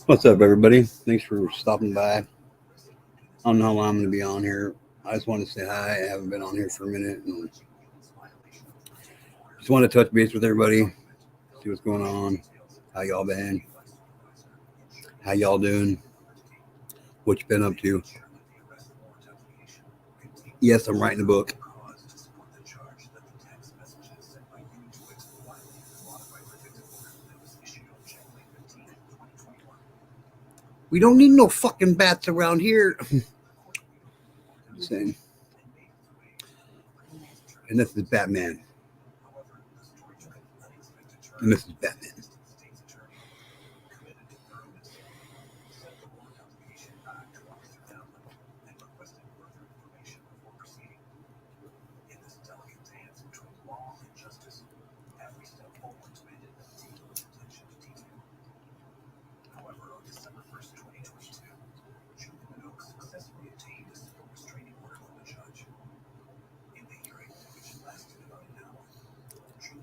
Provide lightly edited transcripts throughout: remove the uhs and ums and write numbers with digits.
What's up, everybody? Thanks for stopping by. I don't know how long I'm going to be on here. I just want to say hi. I haven't been on here for a minute, and just want to touch base with everybody, see what's going on, how y'all been, how y'all doing, what you been up to. Yes, I'm writing a book. We don't need no fucking bats around here. Saying, and this is Batman, and this is Batman.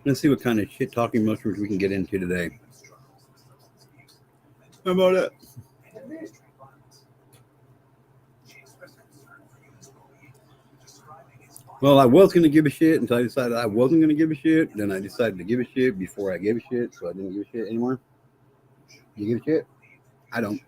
Let's see what kind of shit talking mushrooms we can get into today. How about it? Well, I was going to give a shit until I decided I wasn't going to give a shit. Then I decided to give a shit before I gave a shit, so I didn't give a shit anymore. You give a shit? I don't.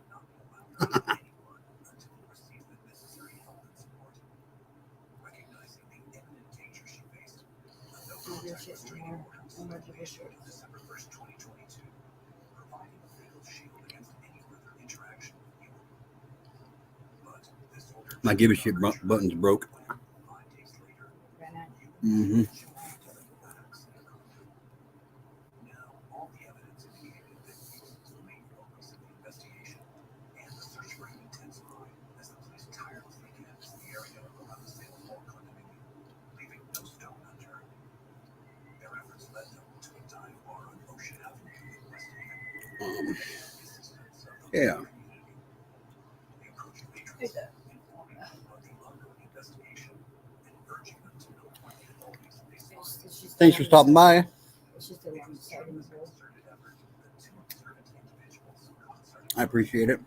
My give a shit button's broke. Mm-hmm. Yeah. Thanks for stopping by. I appreciate it.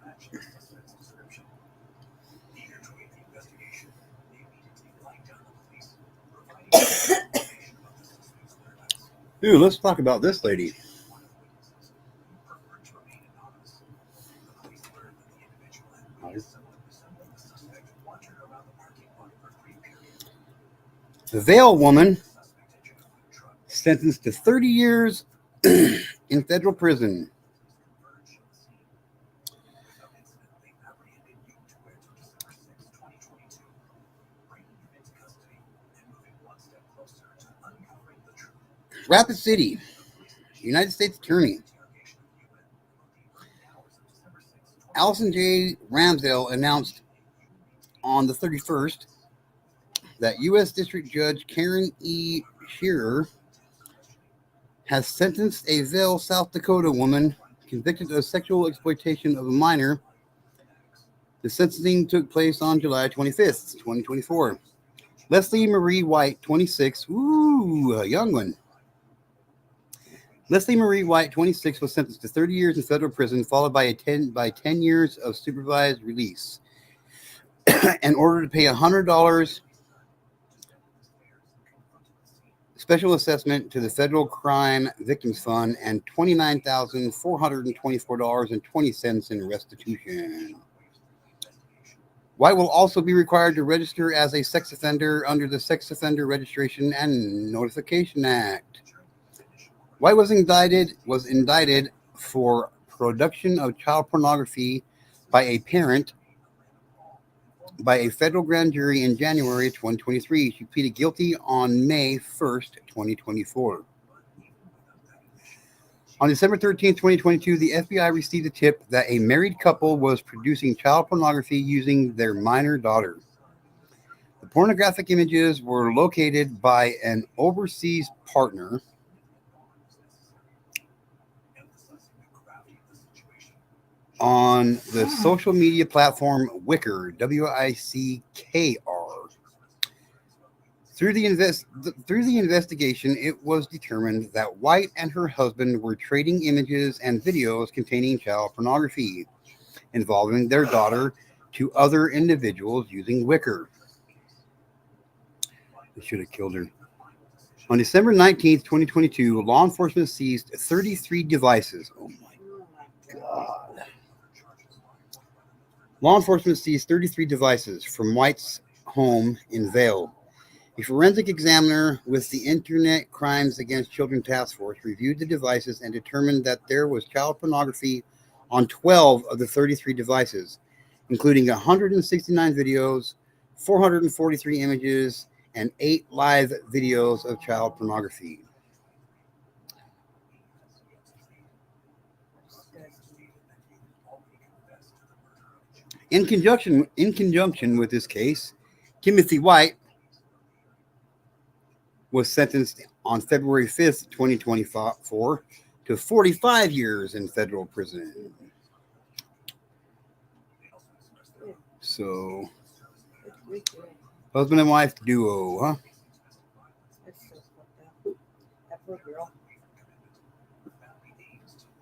Dude, let's talk about this lady. The Vale woman sentenced to 30 years in federal prison. Rapid City, United States Attorney Allison J. Ramsdale announced on the 31st that U.S. District Judge Karen E. Shearer has sentenced a Vail, South Dakota woman convicted of sexual exploitation of a minor. The sentencing took place on July 25th, 2024. Leslie Marie White, 26, ooh, a young one. Leslie Marie White, 26, was sentenced to 30 years in federal prison, followed by 10 years of supervised release, in order to pay $100 special assessment to the Federal Crime Victims Fund and $29,424.20 in restitution. White will also be required to register as a sex offender under the Sex Offender Registration and Notification Act. White was indicted for production of child pornography by a parent by a federal grand jury in January 2023. She pleaded guilty on May 1st, 2024. On December 13th, 2022, the FBI received a tip that a married couple was producing child pornography using their minor daughter. The pornographic images were located by an overseas partner on the social media platform Wickr, W-I-C-K-R. Through the investigation, it was determined that White and her husband were trading images and videos containing child pornography. involving their daughter to other individuals using wicker. They should have killed her. On December 19th, 2022, law enforcement seized 33 devices. Oh my God. Law enforcement seized 33 devices from White's home in Vail. A forensic examiner with the Internet Crimes Against Children Task Force reviewed the devices and determined that there was child pornography on 12 of the 33 devices, including 169 videos, 443 images, and 8 live videos of child pornography. In conjunction with this case, Timothy White was sentenced on February 5th, 2024 to 45 years in federal prison. So, husband and wife duo, huh? That poor girl.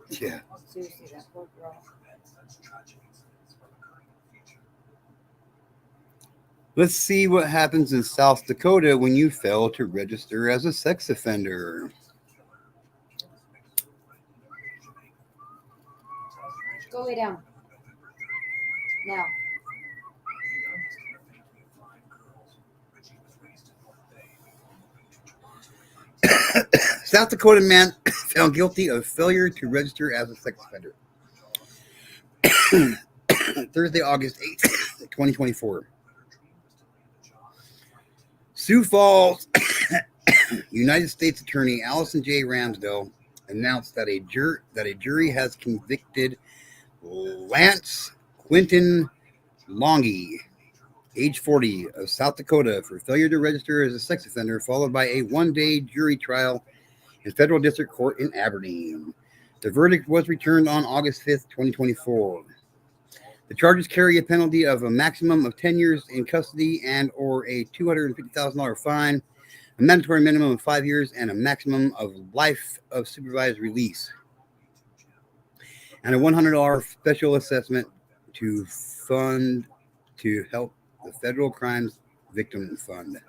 Yeah. Seriously, that poor girl. Let's see what happens in South Dakota when you fail to register as a sex offender. Go lay down. Now. South Dakota man found guilty of failure to register as a sex offender. Thursday, August 8th, 2024. Sioux Falls United States Attorney Allison J. Ramsdale announced that a jury has convicted Lance Quinton Longy, age 40, of South Dakota, for failure to register as a sex offender, followed by a one-day jury trial in federal district court in Aberdeen. The verdict was returned on August 5th, 2024. The charges carry a penalty of a maximum of 10 years in custody and or a $250,000 fine, a mandatory minimum of 5 years, and a maximum of life of supervised release, and a $100 special assessment to help the Federal Crimes Victim Fund.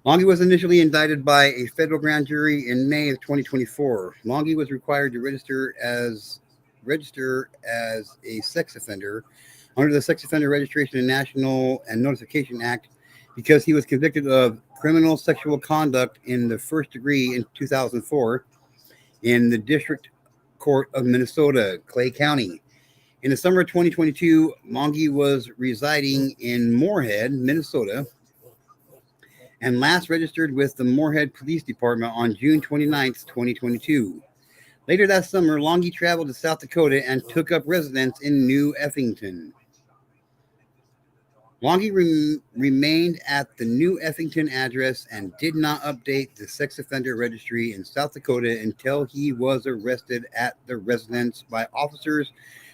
Longy was initially indicted by a federal grand jury in May of 2024. Longy was required to register as a sex offender under the Sex Offender Registration and National and Notification Act because he was convicted of criminal sexual conduct in the first degree in 2004 in the District Court of Minnesota, Clay County. In the summer of 2022, Longy was residing in Moorhead, Minnesota, and last registered with the Moorhead Police Department on June 29th, 2022. Later that summer, Longy traveled to South Dakota and took up residence in New Effington. Longy remained at the New Effington address and did not update the sex offender registry in South Dakota until he was arrested at the residence by officers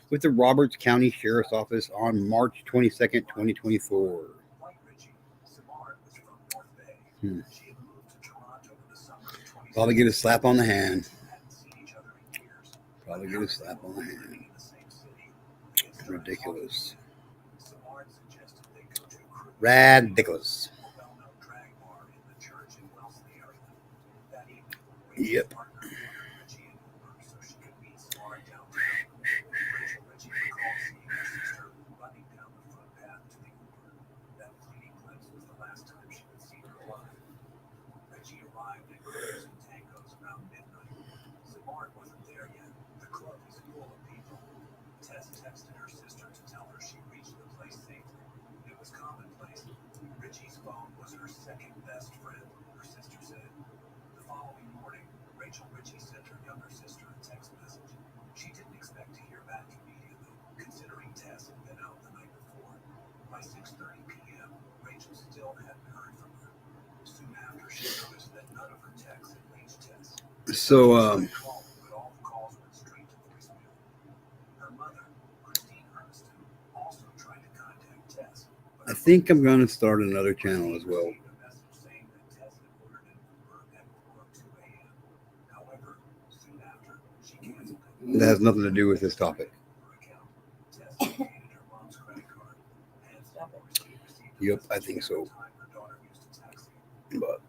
with the Roberts County Sheriff's Office on March 22nd, 2024. Probably get a slap on the hand. Ridiculous. Ridiculous. Yep. So, I think I'm going to start another channel as well. That has nothing to do with this topic. Yep, I think so. But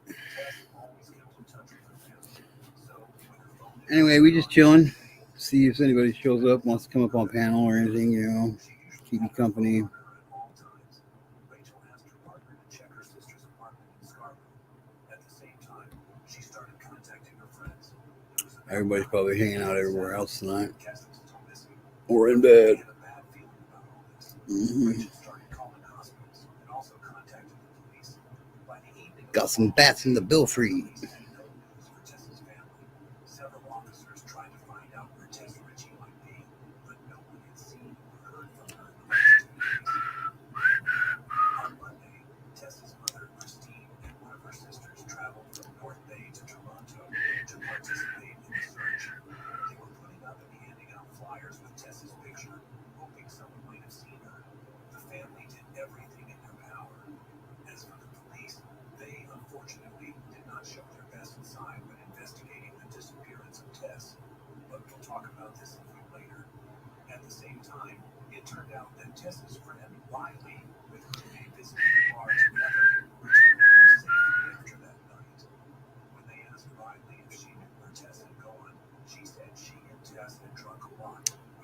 anyway, we just chilling. See if anybody shows up, wants to come up on panel or anything, keep you company. Everybody's probably hanging out everywhere else tonight. Or in bed. Mm-hmm. Got some bats in the belfry.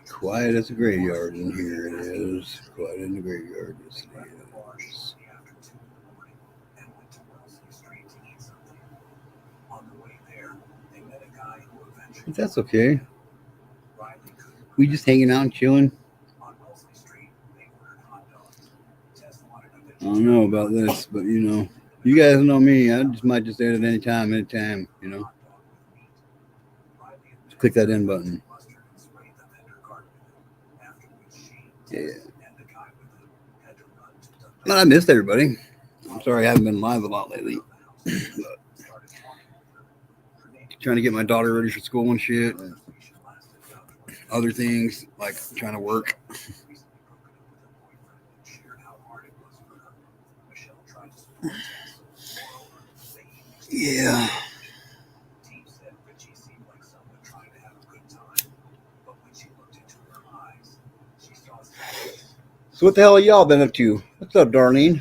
Quiet as a graveyard in here. It is quiet in the graveyard. Yes, it is. But that's okay. We just hanging out and chilling. I don't know about this, but you guys know me. I just might just edit anytime. Just click that in button. Yeah. But I missed everybody. I'm sorry I haven't been live a lot lately. Trying to get my daughter ready for school and shit, and other things like trying to work. Yeah. So what the hell have y'all been up to? What's up, Darlene?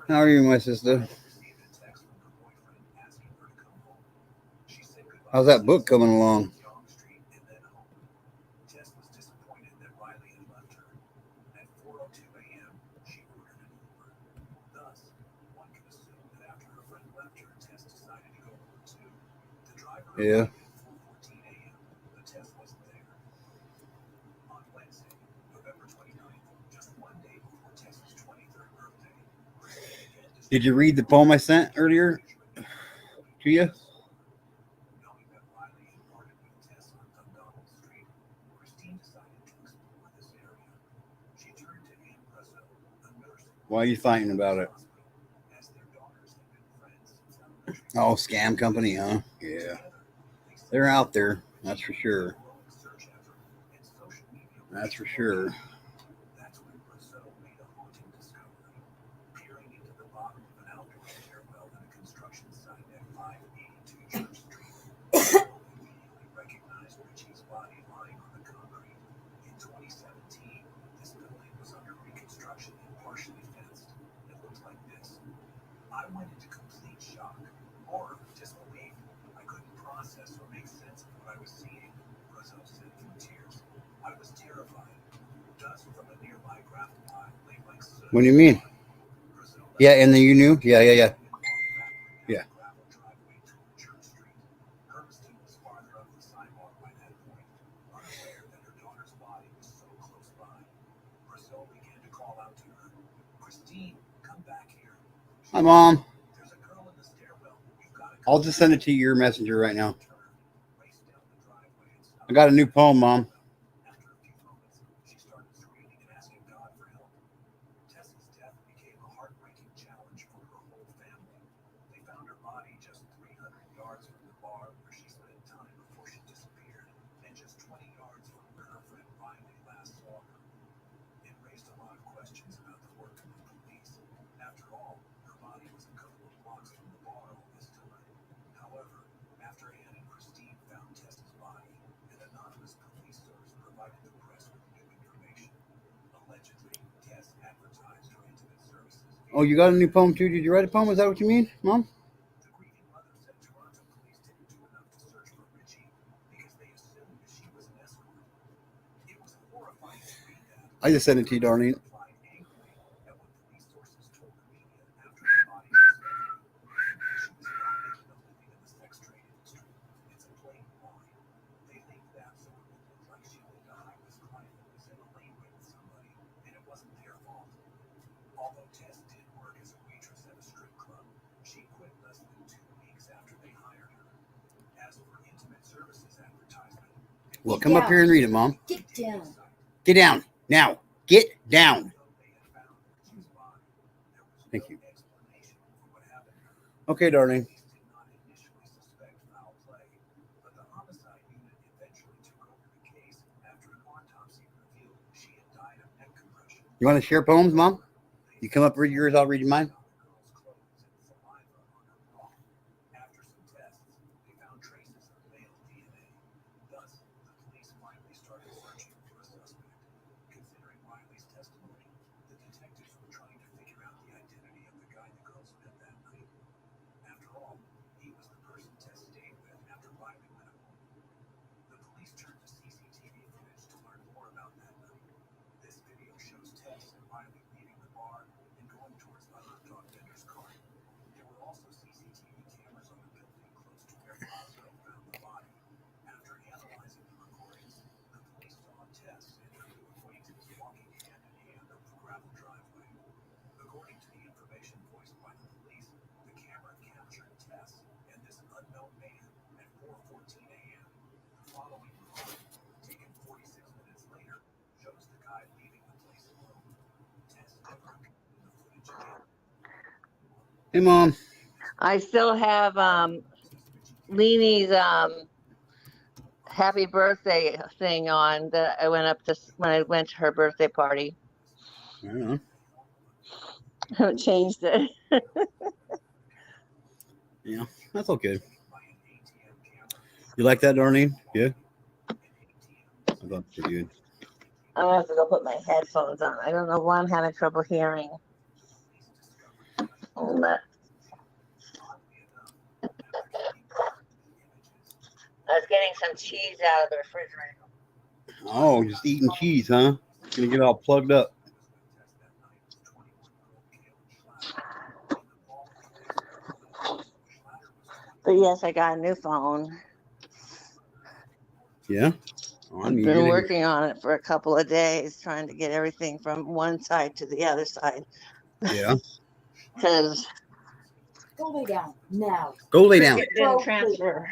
How are you, my sister? How's that book coming along? Yeah. Did you read the poem I sent earlier to you? Why are you fighting about it? Oh, scam company, huh? Yeah. They're out there. That's for sure. That's for sure. What do you mean? Yeah, and then you knew? Yeah. Yeah. Hi, Mom. I'll just send it to your messenger right now. I got a new poem, Mom. Oh, you got a new poem too? Did you write a poem? Is that what you mean, Mom? I just sent it to you, Darlene. Well, come up here and read it, Mom. Get down. Get down. Now. Get down. Thank you. Okay, darling. You want to share poems, Mom? You come up, read yours, I'll read mine. Hey, Mom. I still have Leanie's happy birthday thing on that I went up to when I went to her birthday party. I don't know. I haven't changed it. Yeah, that's okay. You like that, Darlene? Yeah? I thought you did. I'm gonna have to go put my headphones on. I don't know why I'm having trouble hearing. But I was getting some cheese out of the refrigerator. Oh, just eating cheese, huh? Gonna get all plugged up. But yes, I got a new phone. Yeah? Oh, I've been working on it for a couple of days, trying to get everything from one side to the other side. Yeah. Because Go lay down now. Go lay down. Cricket didn't transfer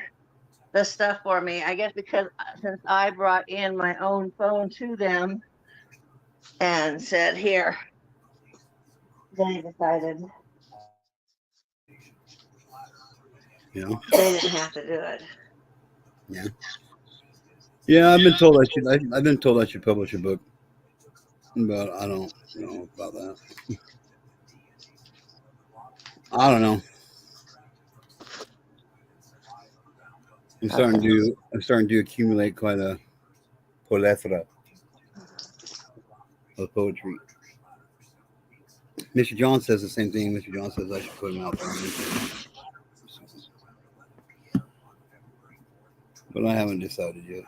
the stuff for me. I guess because since I brought in my own phone to them and said, here, they decided Yeah. they didn't have to do it. Yeah. Yeah, I've been told I've been told I should publish a book, but I don't know about that. I don't know. I'm starting to accumulate quite a plethora of poetry. Mr. John says the same thing. Mr. John says I should put him out there. But I haven't decided yet.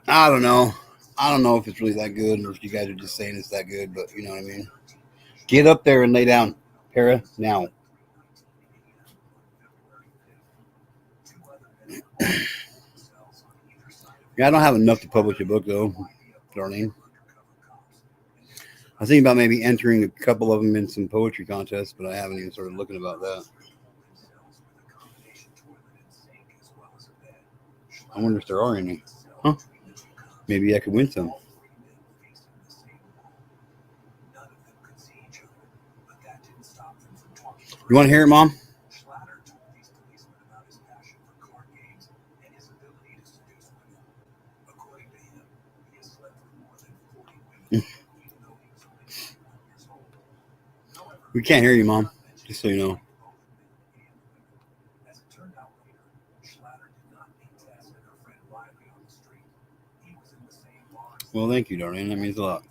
I don't know. I don't know if it's really that good or if you guys are just saying it's that good, but you know what I mean. Get up there and lay down, Para, now. Yeah, I don't have enough to publish a book though, Darlene. I was thinking about maybe entering a couple of them in some poetry contests, but I haven't even started looking about that. I wonder if there are any. Huh? Maybe I could win some. You want to hear it, Mom? We can't hear you, Mom. Just so you know. Well, thank you, darling. That means a lot.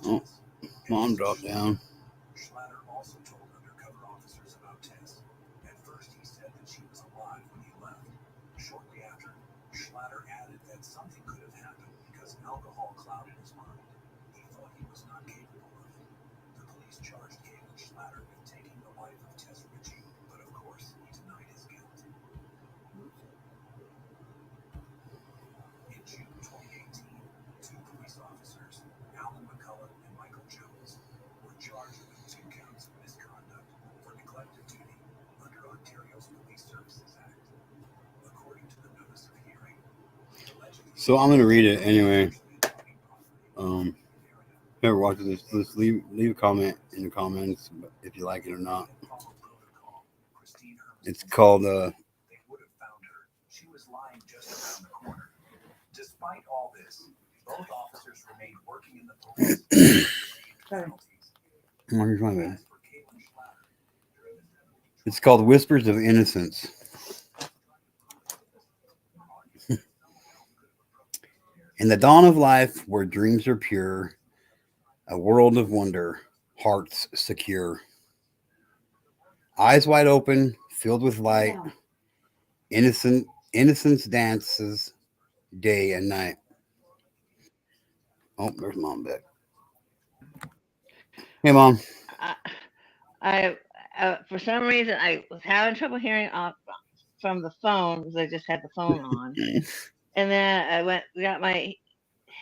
Oh, mom dropped down. So I'm gonna read it anyway. Um, whoever watches this, let's leave a comment in the comments if you like it or not. It's called Sorry. Where's my bed? It's called Whispers of Innocence. In the dawn of life, where dreams are pure, a world of wonder, hearts secure, eyes wide open, filled with light, Down. innocence dances day and night. Oh, there's mom back. Hey, mom. I, I for some reason I was having trouble hearing from the phone because I just had the phone on, and then I got my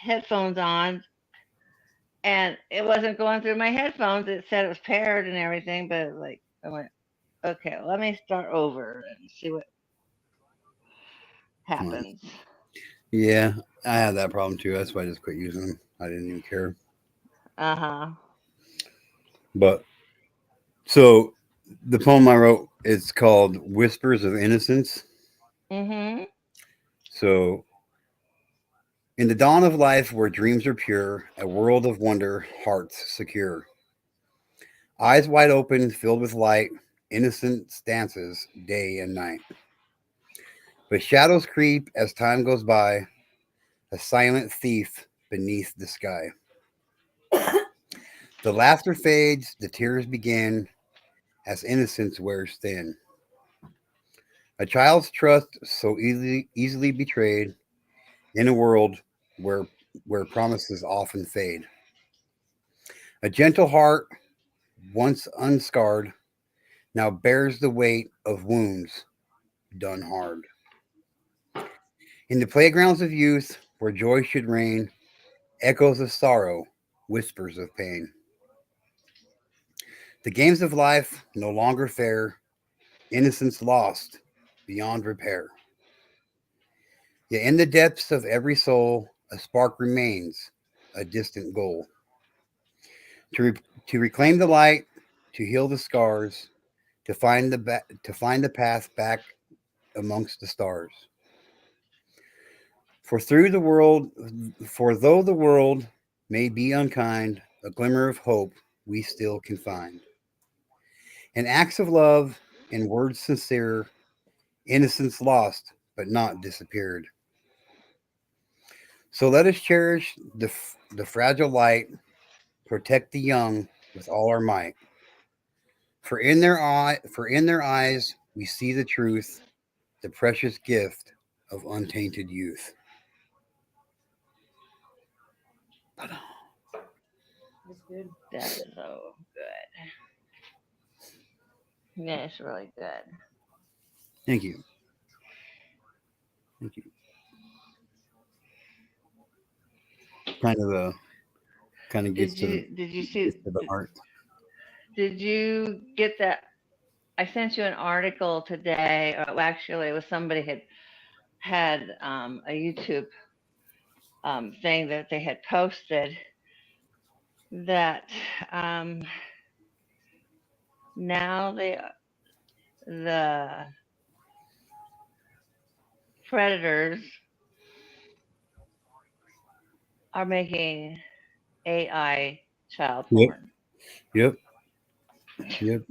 headphones on, and it wasn't going through my headphones. It said it was paired and everything, but like I went, okay, let me start over and see what Come happens. Yeah, I had that problem too. That's why I just quit using them. I didn't even care. Uh huh. But so the poem I wrote it's called Whispers of Innocence. Mhm. So in the dawn of life where dreams are pure, a world of wonder, hearts secure. Eyes wide open, filled with light, innocence dances day and night. But shadows creep as time goes by, a silent thief beneath the sky. The laughter fades, the tears begin as innocence wears thin. A child's trust so easily betrayed in a world where promises often fade. A gentle heart, once unscarred, now bears the weight of wounds done hard. In the playgrounds of youth, where joy should reign, echoes of sorrow, whispers of pain. The games of life no longer fair, innocence lost beyond repair. Yet in the depths of every soul, a spark remains, a distant goal. To, re- to reclaim the light, to heal the scars, to find the path back amongst the stars. For through the world, for though the world may be unkind, a glimmer of hope we still can find. In acts of love, in words sincere, innocence lost but not disappeared. So let us cherish the fragile light, protect the young with all our might. For in their eyes we see the truth, the precious gift of untainted youth. That's good. That's so good. Yeah, it's really good. Thank you. Thank you. Kind of kind of gets Did you see? gets to the heart. Did you get that? I sent you an article today. Well, actually, it was somebody had a YouTube thing that they had posted that um, now the predators are making AI child Yep. porn. Yep. Yep.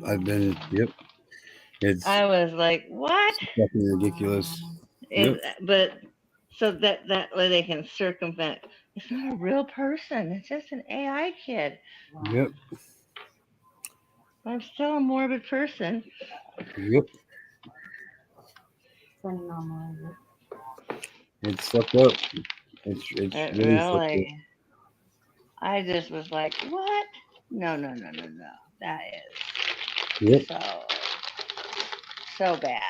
I've been. Yep. It's I was like, what? fucking ridiculous. Wow. Yep. But so that way they can circumvent It's not a real person. It's just an AI kid. Wow. Yep. I'm still a morbid person. Yep. Sending on my It's fucked up. It's It really fucked up. really. I just was like, what? No, no, no, no, no. That Yep. is so bad.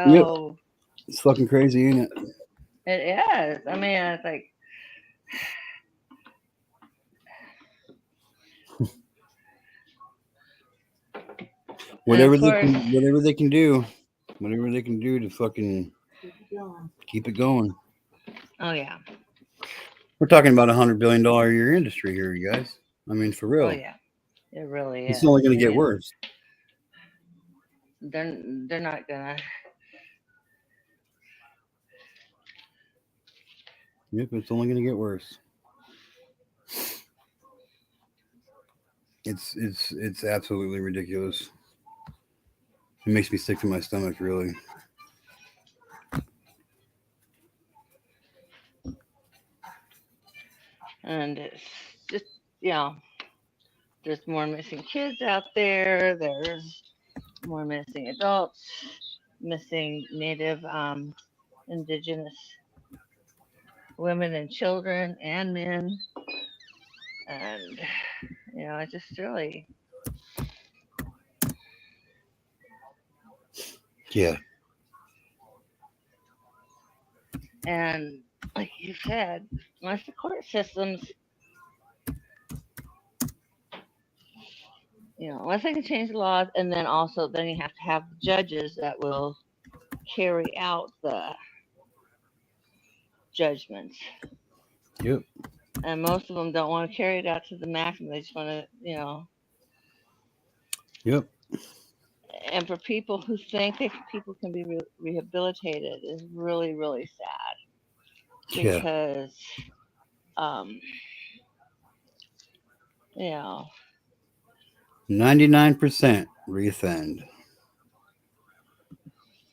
Yep. So It's fucking crazy, ain't it? it is. I mean, it's like, and of course, Whatever they can do, whatever they can do to fucking keep it going. keep it going. oh yeah, We're talking about $100 billion a year industry here, you guys. I mean, for oh real. yeah, it really It's is. only I going to get mean, worse. they're not gonna. Yep, it's only going to get worse. It's absolutely ridiculous. It makes me sick to my stomach, really. And it's just, you know, there's more missing kids out there. There's more missing adults, missing native, indigenous women and children and men. And, it's just really, Yeah. and like you said, once the court systems, unless they can change the laws, and then also then you have to have judges that will carry out the judgments. Yep. And most of them don't want to carry it out to the maximum. They just want to, Yep. and for people who think that people can be rehabilitated is really, really sad Yeah. because, um, you know, 99% reoffend.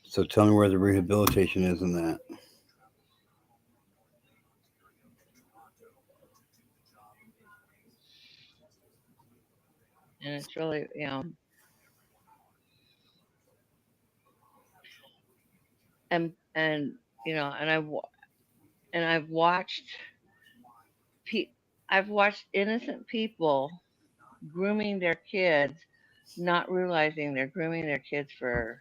So tell me where the rehabilitation is in that. and it's really, and and pe- I've watched innocent people grooming their kids, not realizing they're grooming their kids for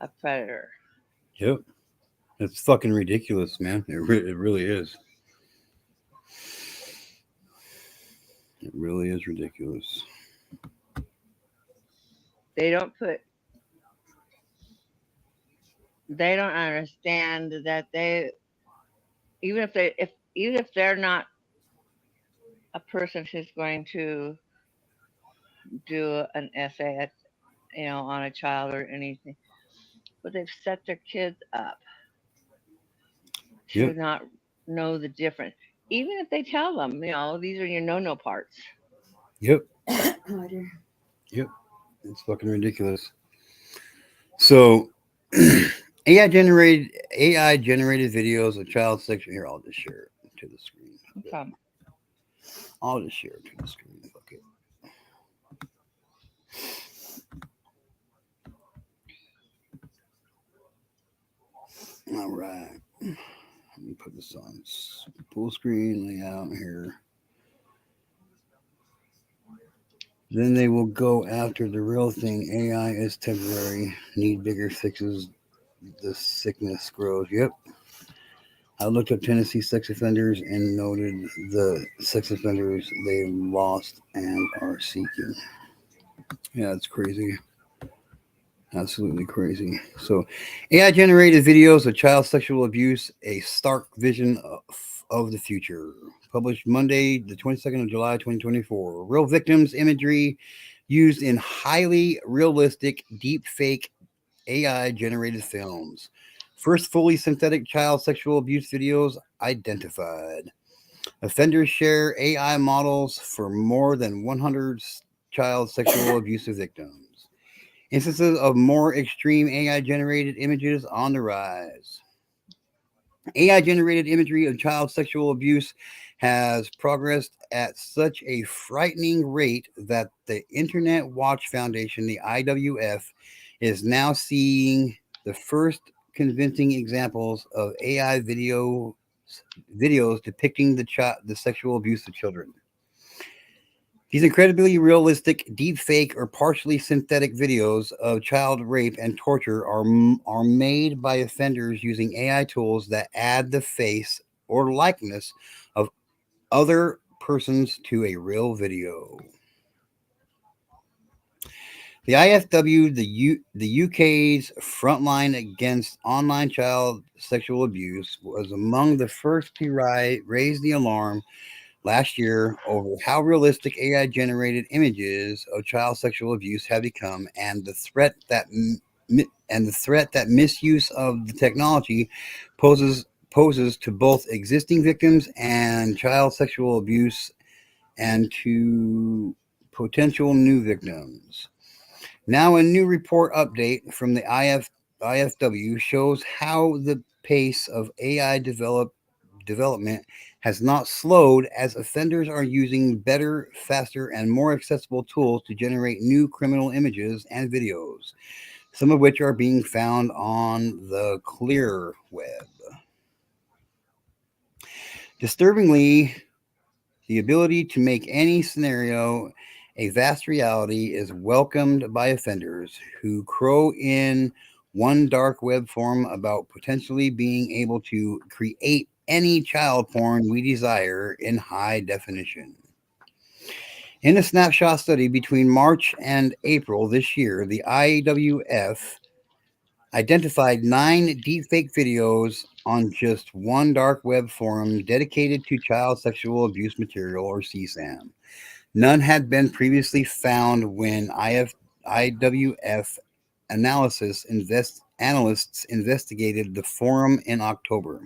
a predator. Yep. It's fucking ridiculous, man. It really is. It really is ridiculous. They don't put, they don't understand that even if they're not a person who's going to do an essay on a child or anything, but they've set their kids up to Yep. not know the difference. Even if they tell them, these are your no parts. Yep. Oh dear. Yep. It's fucking ridiculous. So AI generated videos of child sexual. Here, I'll just share it to the screen. Okay. I'll just share it to the screen. Fuck it. All right. Let me put this on full screen layout here. Then they will go after the real thing. AI is temporary. Need bigger fixes. The sickness grows. Yep. I looked up Tennessee sex offenders and noted the sex offenders they lost and are seeking. Yeah, it's crazy. Absolutely crazy. So, AI generated videos of child sexual abuse, a stark vision of the future. Published Monday, the 22nd of July, 2024. Real victims imagery used in highly realistic deep fake AI generated films. First fully synthetic child sexual abuse videos identified. Offenders share AI models for more than 100 child sexual abusive victims. Instances of more extreme AI generated images on the rise. AI generated imagery of child sexual abuse has progressed at such a frightening rate that the Internet Watch Foundation, the IWF, is now seeing the first convincing examples of AI videos depicting the sexual abuse of children. These incredibly realistic, deep fake, or partially synthetic videos of child rape and torture are made by offenders using AI tools that add the face or likeness of other persons to a real video. The IFW, the UK's frontline against online child sexual abuse, was among the first to raise the alarm last year over how realistic AI generated images of child sexual abuse have become and the threat that misuse of the technology poses to both existing victims and child sexual abuse and to potential new victims. Now, a new report update from the IFW shows how the pace of AI development has not slowed as offenders are using better, faster, and more accessible tools to generate new criminal images and videos, some of which are being found on the clear web. Disturbingly, the ability to make any scenario a vast reality is welcomed by offenders who crow in one dark web forum about potentially being able to create any child porn we desire in high definition. In a snapshot study between March and April this year, the IWF identified 9 deepfake videos on just one dark web forum dedicated to child sexual abuse material, or CSAM. None had been previously found when IWF analysts investigated the forum in October.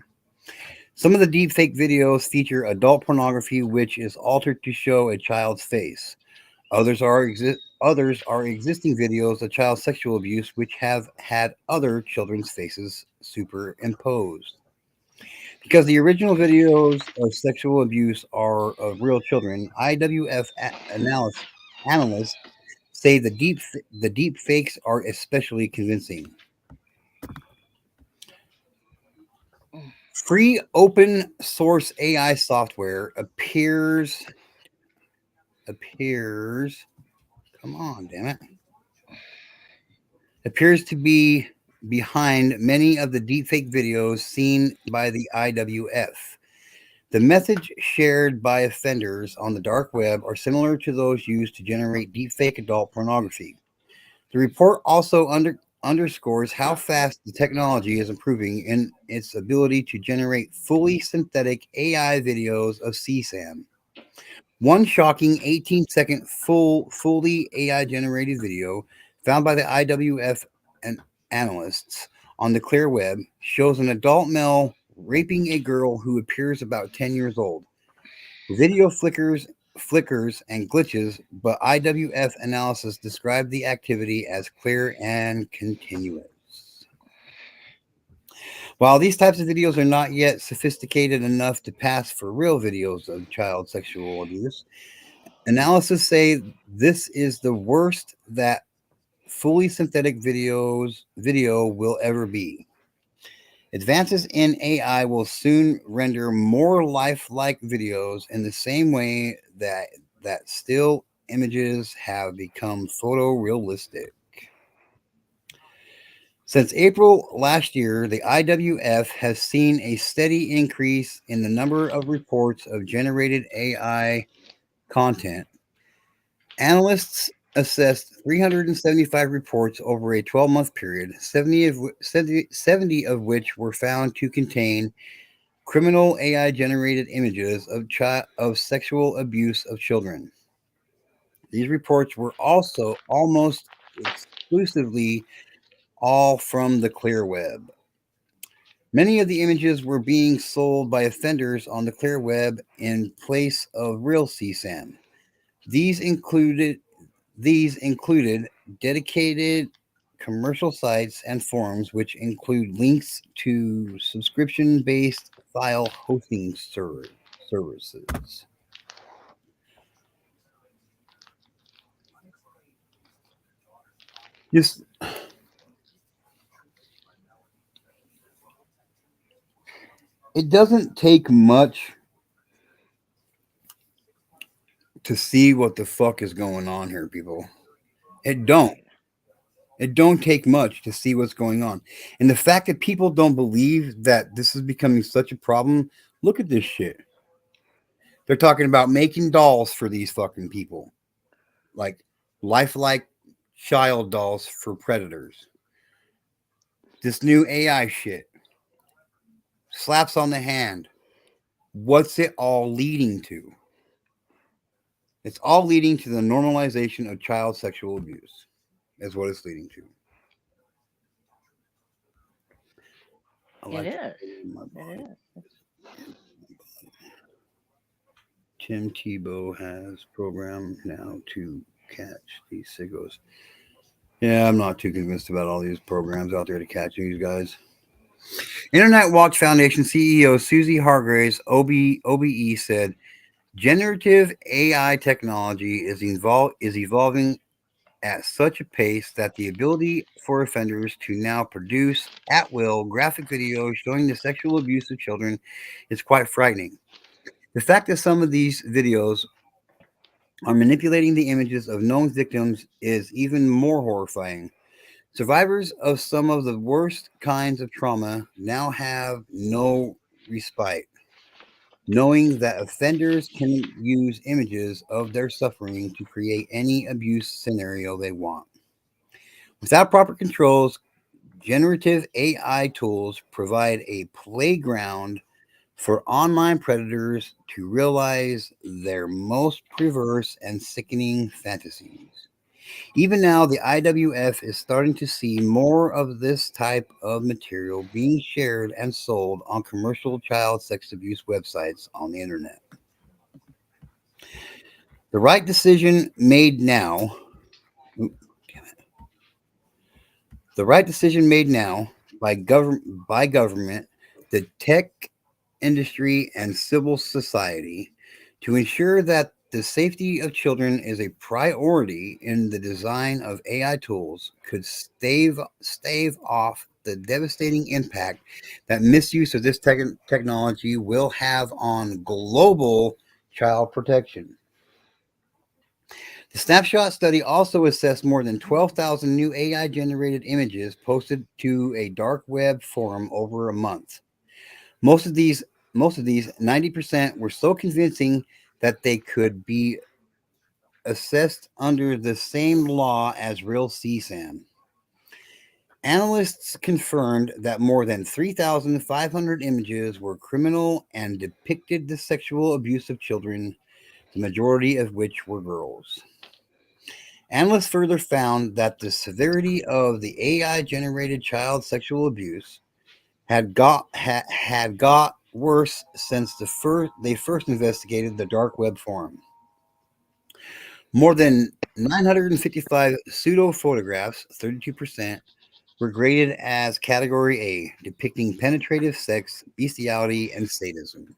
Some of the deepfake videos feature adult pornography, which is altered to show a child's face. Others are existing videos of child sexual abuse, which have had other children's faces superimposed. Because the original videos of sexual abuse are of real children, analysts say the deep fakes are especially convincing. Free open source AI software appears come on, damn it. Appears to be behind many of the deepfake videos seen by the IWF. The methods shared by offenders on the dark web are similar to those used to generate deepfake adult pornography. The report also underscores how fast the technology is improving in its ability to generate fully synthetic AI videos of CSAM. One shocking 18-second fully AI generated video found by the IWF and analysts on the clear web shows an adult male raping a girl who appears about 10 years old. The video flickers and glitches, but IWF analysis described the activity as clear and continuous. While these types of videos are not yet sophisticated enough to pass for real videos of child sexual abuse, analysis say this is the worst that fully synthetic video will ever be. Advances in AI will soon render more lifelike videos in the same way that still images have become photorealistic. Since April last year, the IWF has seen a steady increase in the number of reports of generated AI content. Analysts assessed 375 reports over a 12-month period, 70 of which were found to contain criminal AI generated images of sexual abuse of children. These reports were also almost exclusively all from the clear web. Many of the images were being sold by offenders on the clear web in place of real CSAM. These included dedicated commercial sites and forums, which include links to subscription-based file hosting services. Just it doesn't take much to see what the fuck is going on here, people. It don't. Right. It don't take much to see what's going on. And the fact that people don't believe that this is becoming such a problem, look at this shit. They're talking about making dolls for these fucking people. Like lifelike child dolls for predators. This new AI shit. Slaps on the hand. What's it all leading to? It's all leading to the normalization of child sexual abuse, is what it's leading to. I It like is. my It body. is. Tim Tebow has program now to catch these sickos. Yeah, I'm not too convinced about all these programs out there to catch these guys. Internet Watch Foundation CEO Susie Hargraves, OBE, said generative AI technology is evolving at such a pace that the ability for offenders to now produce at will graphic videos showing the sexual abuse of children is quite frightening. The fact that some of these videos are manipulating the images of known victims is even more horrifying. Survivors of some of the worst kinds of trauma now have no respite, knowing that offenders can use images of their suffering to create any abuse scenario they want. Without proper controls, generative AI tools provide a playground for online predators to realize their most perverse and sickening fantasies. Even now, the IWF is starting to see more of this type of material being shared and sold on commercial child sex abuse websites on the internet. The right decision made now, the right decision made now by government, the tech industry, and civil society to ensure that the safety of children is a priority in the design of AI tools could stave off the devastating impact that misuse of this technology will have on global child protection. The snapshot study also assessed more than 12,000 new AI generated images posted to a dark web forum over a month. Most of these, most of these, 90% were so convincing that they could be assessed under the same law as real CSAM. Analysts confirmed that more than 3,500 images were criminal and depicted the sexual abuse of children, the majority of which were girls. Analysts further found that the severity of the AI generated child sexual abuse had got worse since they first investigated the dark web forum. More than 955 pseudo photographs, 32%, were graded as category A, depicting penetrative sex, bestiality, and sadism,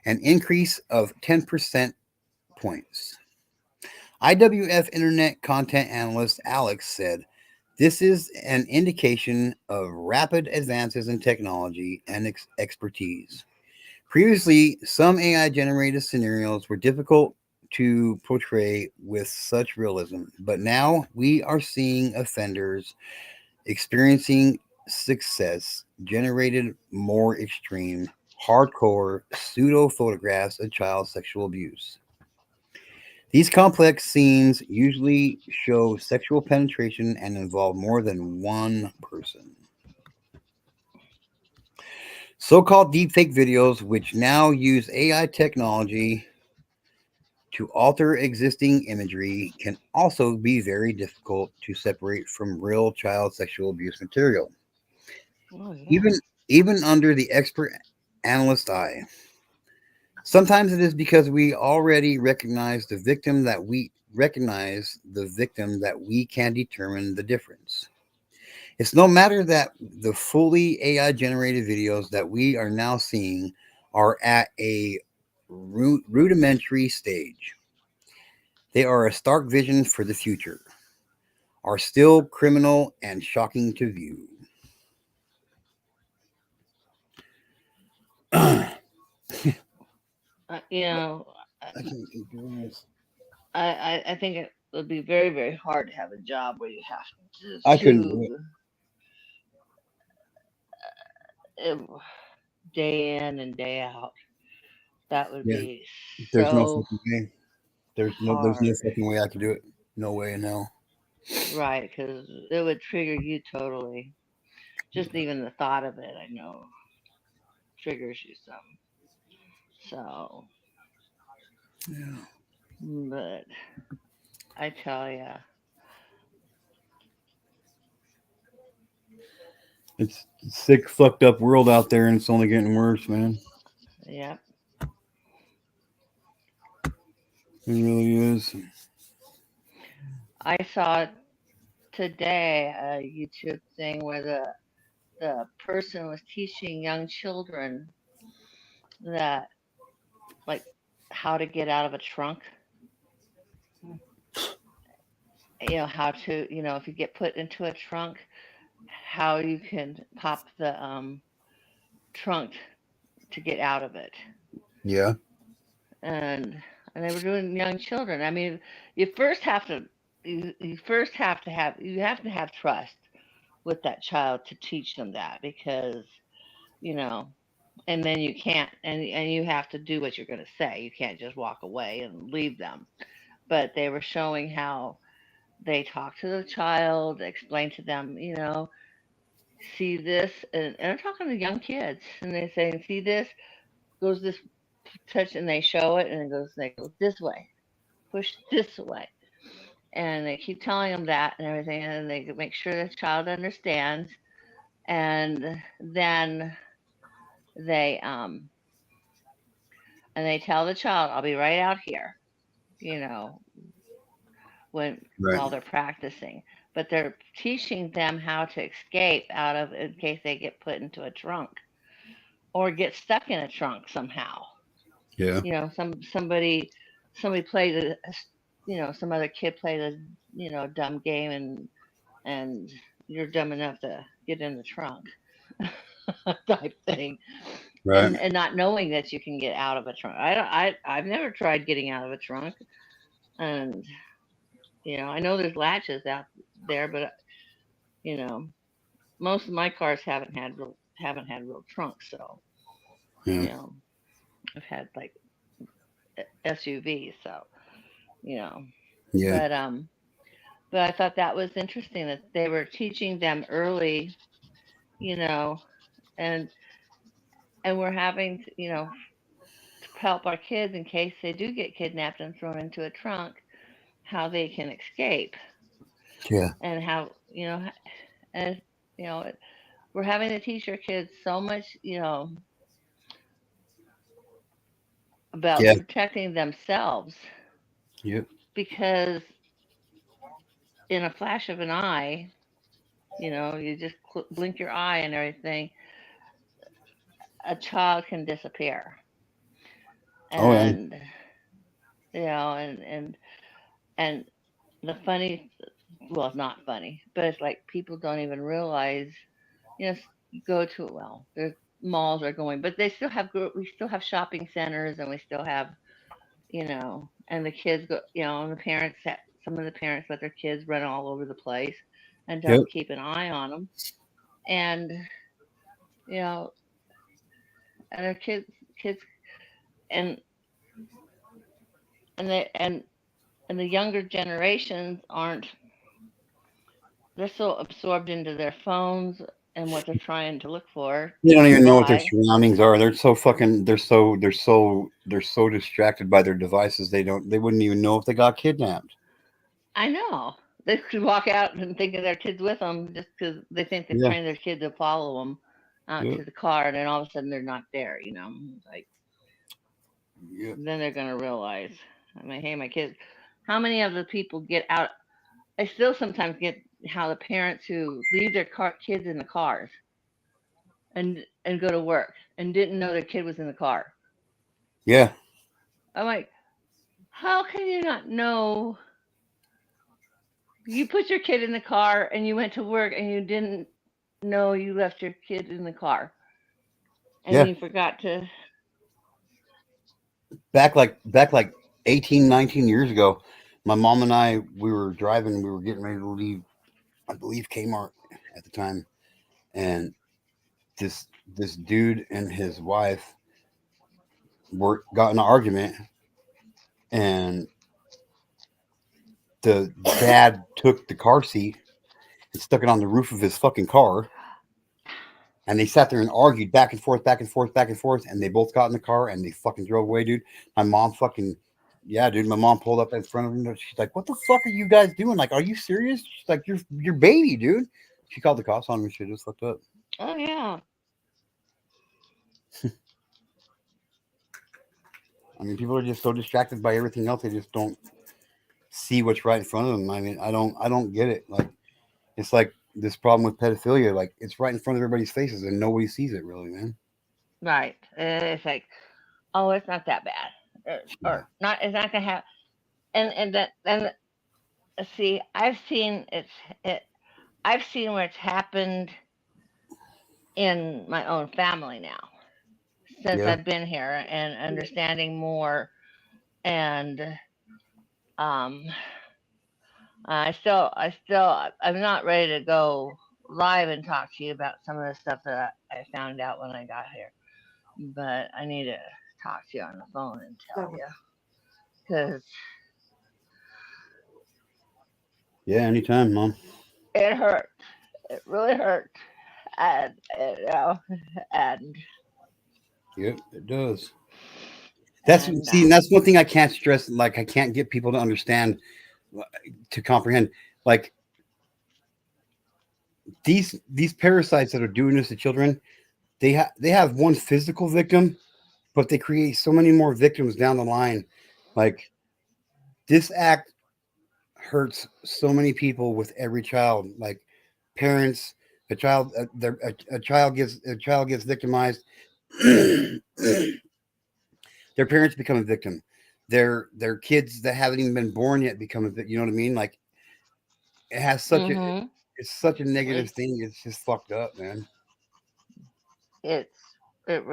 an increase of 10% points. IWF Internet content analyst Alex said, "This is an indication of rapid advances in technology and expertise. Previously, some AI generated scenarios were difficult to portray with such realism, but now we are seeing offenders experiencing success generated more extreme, hardcore pseudo photographs of child sexual abuse. These complex scenes usually show sexual penetration and involve more than one person. So called deepfake videos, which now use AI technology to alter existing imagery, can also be very difficult to separate from real child sexual abuse material, Oh yeah. even, even under the expert analyst eye. Sometimes it is because we already recognize the victim that we can determine the difference. It's no matter that the fully AI generated videos that we are now seeing are at a rudimentary stage. They are a stark vision for the future, are still criminal and shocking to view. I You know, can't keep doing this. I think it would be very, very hard to have a job where you have I couldn't do it. to uh, day in and day out. That would Yeah, be there's no so fucking way. There's no hard, fucking way I could do it. No way in hell. right? Because it would trigger you totally. Just even the thought of it, I know, triggers you some. So, Yeah. but I tell you, It's a sick, fucked up world out there, and it's only getting worse, man. yep. It really is. I saw today a YouTube thing where the person was teaching young children that like how to get out of a trunk. How to, if you get put into a trunk, how you can pop the trunk to get out of it. Yeah. And and they were doing young children. I mean, you first have to you first have to have trust with that child to teach them that because you know and then you can't and you have to do what you're going to say. You can't just walk away and leave them. But they were showing how they talk to the child, explain to them, see this, and I'm talking to young kids, and they say, see this goes this touch, and they show it, and they go this way, push this way, and they keep telling them that and everything, and they make sure the child understands, and then they and they tell the child, I'll be right out here, you know, when Right. while they're practicing. But they're teaching them how to escape out of in case they get put into a trunk or get stuck in a trunk somehow. Yeah. Somebody played some other kid played a dumb game and you're dumb enough to get in the trunk type thing, Right. and not knowing that you can get out of a trunk. I don't I've never tried getting out of a trunk, and I know there's latches out there, but you know most of my cars haven't had real trunks, so Yeah. you know I've had like SUVs, so you know Yeah. but I thought that was interesting that they were teaching them early, you know and we're having to help our kids in case they do get kidnapped and thrown into a trunk, how they can escape, Yeah. and how and you know we're having to teach our kids so much, about Yeah. protecting themselves, Yep. because in a flash of an eye, you just blink your eye and everything, a child can disappear. Oh yeah. And and the funny, well, not funny, but it's like people don't even realize, you go to, well, there's malls are going, but we still have shopping centers, and we still have, and the kids go, and some of the parents let their kids run all over the place and Yep. don't keep an eye on them, and you know, and their kids, and and they and the younger generations aren't, they're so absorbed into their phones and what they're trying to look for They don't to even know what their buy. surroundings are. They're so fucking. They're so distracted by their devices. They wouldn't even know if they got kidnapped. I know. They could walk out and think their kids with them just because they think they've Yeah. trained their kid to follow them out Yep. to the car, and then all of a sudden they're not there. Like, Yep. then they're gonna realize. I mean, hey, my kids. How many of the people get out? I still sometimes get. how the parents who leave their kids in the cars and go to work and didn't know their kid was in the car. Yeah. I'm like, how can you not know? You put your kid in the car and you went to work and you didn't know you left your kid in the car and Yeah. you forgot to. Back like 18, 19 years ago, my mom and I, we were driving, we were getting ready to leave, I believe Kmart at the time, and this dude and his wife were got in an argument, and the dad took the car seat and stuck it on the roof of his fucking car, and they sat there and argued back and forth, back and forth, back and forth, and they both got in the car and they fucking drove away, dude. My mom fucking, yeah, dude. My mom pulled up in front of him. She's like, "What the fuck are you guys doing? Like, are you serious?" She's like, "Your baby, dude." She called the cops on him and shit. Just fucked up. Oh yeah, I mean, people are just so distracted by everything else. They just don't see what's right in front of them. I mean, I don't get it. Like, it's like this problem with pedophilia. Like, it's right in front of everybody's faces and nobody sees it, really, man. right. It's like, oh, it's not that bad, Yeah. or not. It's not gonna have. And see, it. I've seen where it's happened in my own family now since Yeah. I've been here and understanding more. And um, I'm not ready to go live and talk to you about some of the stuff that I found out when I got here. But I need to talk to you on the phone and tell So, you because Yeah. Anytime, mom. it hurt. It really hurt. And and Yep, it does. That's and see, and that's one thing I can't stress. Like, I can't get people to understand, to comprehend. Like, these parasites that are doing this to children, they have one physical victim, but they create so many more victims down the line. Like, this act hurts so many people with every child. Like, parents, a child gets victimized. Their parents become a victim. Their kids that haven't even been born yet become a victim. You know what I mean? Like, it has such a hmm it's such a negative it's thing. It's just fucked up, man. it's it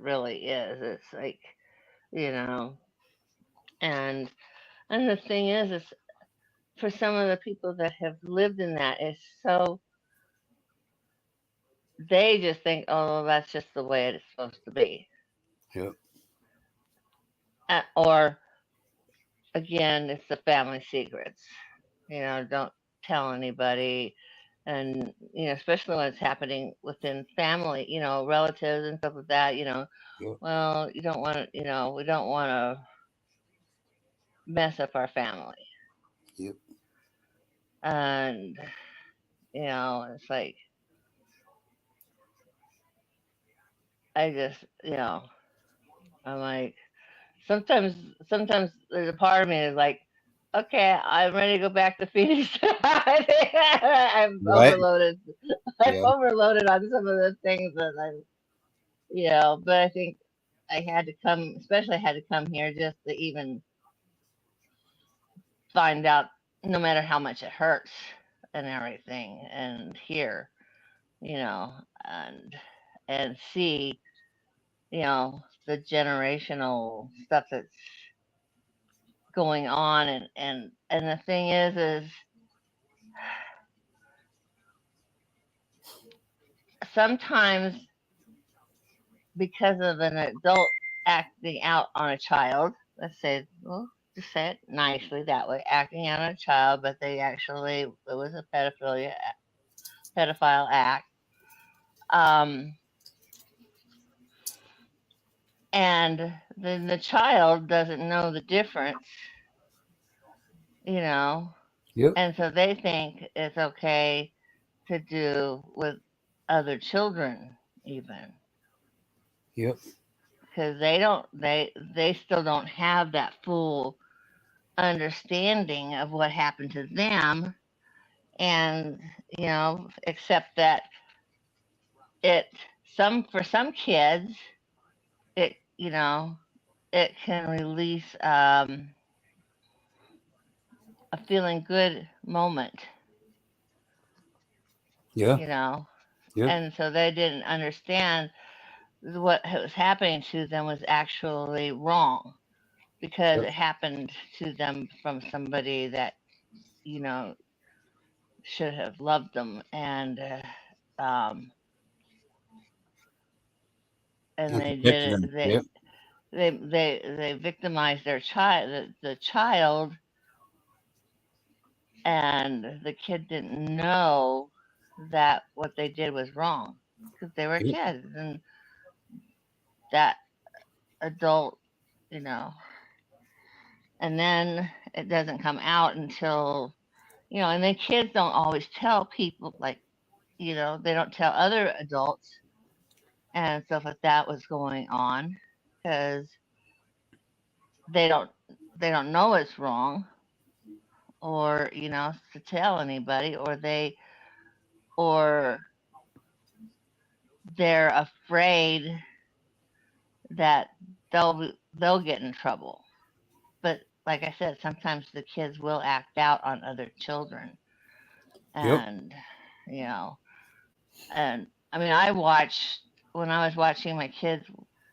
really is. It's like you know, and and the thing is for some of the people that have lived in that, it's so they just think, oh, that's just the way it's supposed to be, Yep. or again, it's the family secrets. Don't tell anybody, and especially when it's happening within family, relatives and stuff like that. Yep. Well, you don't want to, we don't want to mess up our family, Yep. and it's like I just, I'm like sometimes, sometimes there's a part of me is like, okay, I'm ready to go back to Phoenix. I'm Right. overloaded. I'm Yeah. overloaded on some of the things that but I think I had to come, especially I had to come here just to even find out, no matter how much it hurts and everything, and here, you know, and see, the generational stuff that's going on, and the thing is sometimes because of an adult acting out on a child, let's say, well, just say it nicely that way, acting out on a child, but they actually it was a pedophile act, um, and then the child doesn't know the difference, you know, Yep. and so they think it's okay to do with other children even Yep. because they still don't have that full understanding of what happened to them And except that it for some kids it it can release a feeling good moment, Yeah. you know, Yep. and so they didn't understand what was happening to them was actually wrong because Yep. it happened to them from somebody that you know should have loved them, um, and And they protected did them. it. Yep. They victimized their child, the child, and the kid didn't know that what they did was wrong because they were Yep. kids, and that adult, you know, and then it doesn't come out until and then kids don't always tell people, like they don't tell other adults and stuff like that what's going on because they don't they don't know it's wrong, or to tell anybody, or they're afraid that they'll get in trouble. But like I said, sometimes the kids will act out on other children, Yep. and you know and I mean, I watched when I was watching my kids,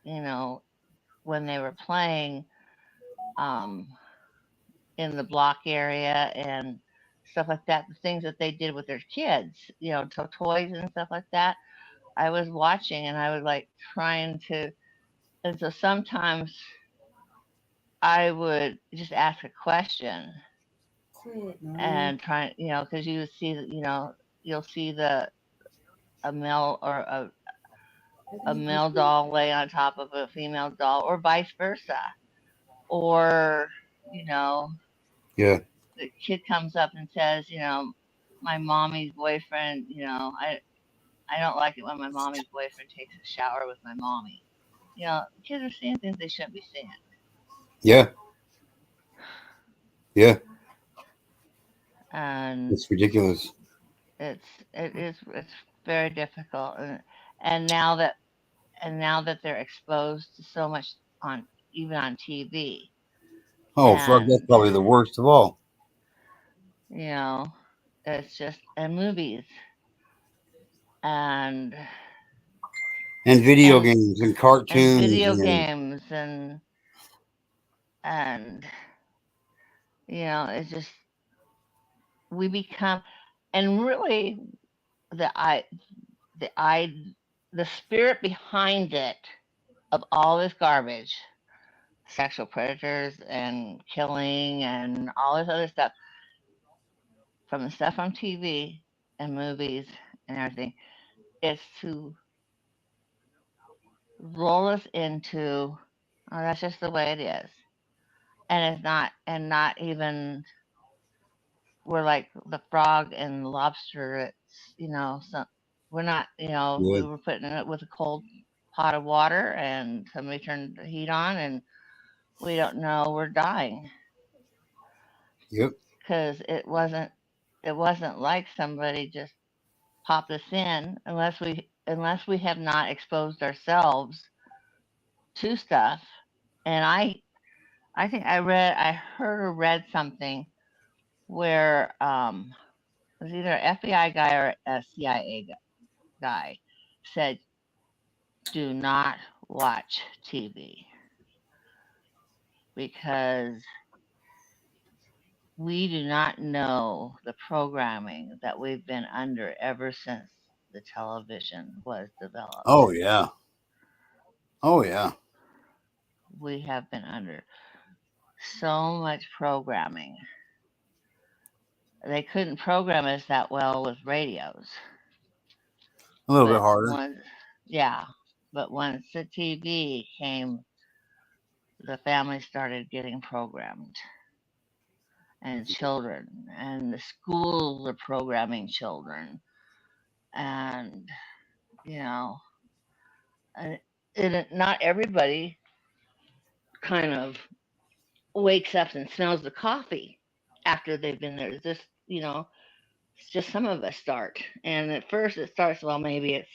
you know when they were playing, um in the block area and stuff like that, the things that they did with their kids, to toys and stuff like that. I was watching and I was like trying to, and so sometimes I would just ask a question Quit, Maria. and try, because you see, you'll see a male or I a think you male should. doll lay on top of a female doll, or vice versa, or you know, Yeah. the kid comes up and says, my mommy's boyfriend, I don't like it when my mommy's boyfriend takes a shower with my mommy. Kids are seeing things they shouldn't be seeing, Yeah. Yeah. and It's ridiculous. it's very difficult, and now that they're exposed to so much on even on TV, Oh, fuck. That's and probably the worst of all. you know, it's just and movies and And video and games and and cartoons video and games and it's just we become, and really the I the I the spirit behind it of all this garbage, sexual predators and killing and all this other stuff, from the stuff on TV and movies and everything, is to roll us into, oh, that's just the way it is. And it's not, and not even, we're like the frog and the lobster. So we're not, we yeah. were putting it with a cold pot of water and somebody turned the heat on and we don't know we're dying Yep. because it wasn't like somebody just popped us in, unless we have not exposed ourselves to stuff. And I think I heard or read something where it was either an FBI guy or a CIA guy said, "Do not watch TV because we do not know the programming that we've been under ever since the television was developed. Oh, yeah. Oh, yeah. We have been under so much programming. They couldn't program us that well with radios, A little bit but harder. once, yeah, but once the TV came, the family started getting programmed, and children, and the schools are programming children, and you know, and not everybody kind of wakes up and smells the coffee after they've been there. Just just some of us start. And at first it starts, well, maybe it's,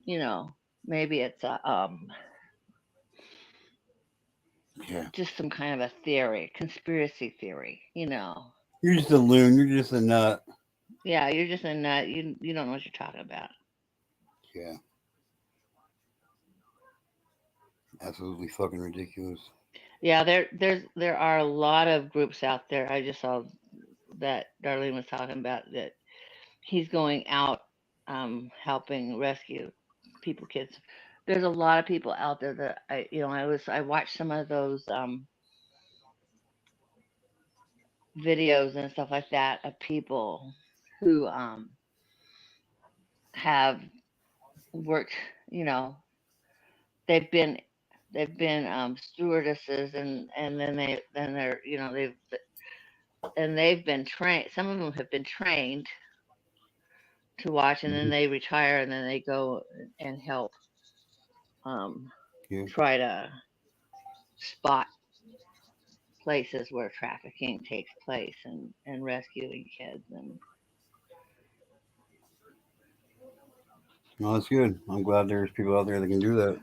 you know, maybe it's Yeah. just some kind of a theory, conspiracy theory, you know. You're just a loon. You're just a nut. Yeah, you're just a nut. You don't know what you're talking about. Yeah. Absolutely fucking ridiculous. Yeah, there are a lot of groups out there. I just saw that Darlene was talking about that he's going out helping rescue people, kids. There's a lot of people out there that I watched some of those videos and stuff like that of people who have worked, you know, they've been stewardesses, and then they're, they've been trained. Some of them have been trained to watch, and then Mhm. they retire, and then they go and help um, Yeah. try to spot places where trafficking takes place, and rescuing kids. And No, that's good. I'm glad there's people out there that can do that.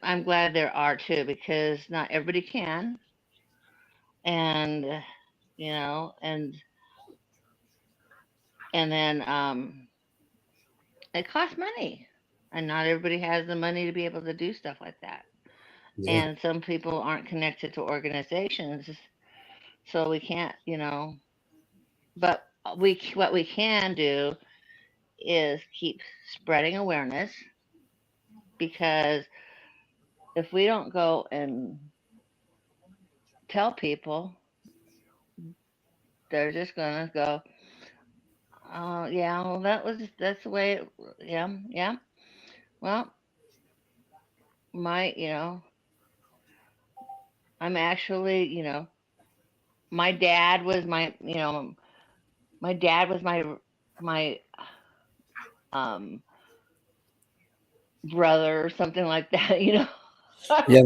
I'm glad there are too, because not everybody can, and and then it costs money, and not everybody has the money to be able to do stuff like that. Yeah. And some people aren't connected to organizations, so we can't, but what we can do is keep spreading awareness, because if we don't go and tell people, they're just gonna go, oh yeah, well that's the way it, yeah, yeah. Well, my, I'm actually, my dad was my dad was my um brother or something like that, Yeah.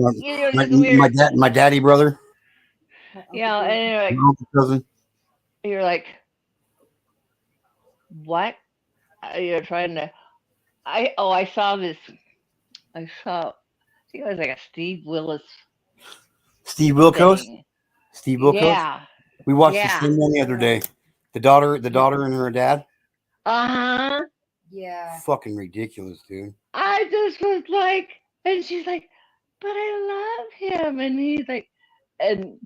just weird. My daddy brother, My uncle Yeah, cousin. and my uncle cousin. you're like, what? You're trying to. I saw this. I saw. I think it was like a Steve Willis Steve Wilkos. thing. Steve Wilkos. Yeah, We watched the yeah. same one the other day. The daughter and her dad. Uh huh. Yeah. Fucking ridiculous, dude. I just was like, and she's like, but I love him, and he's like, and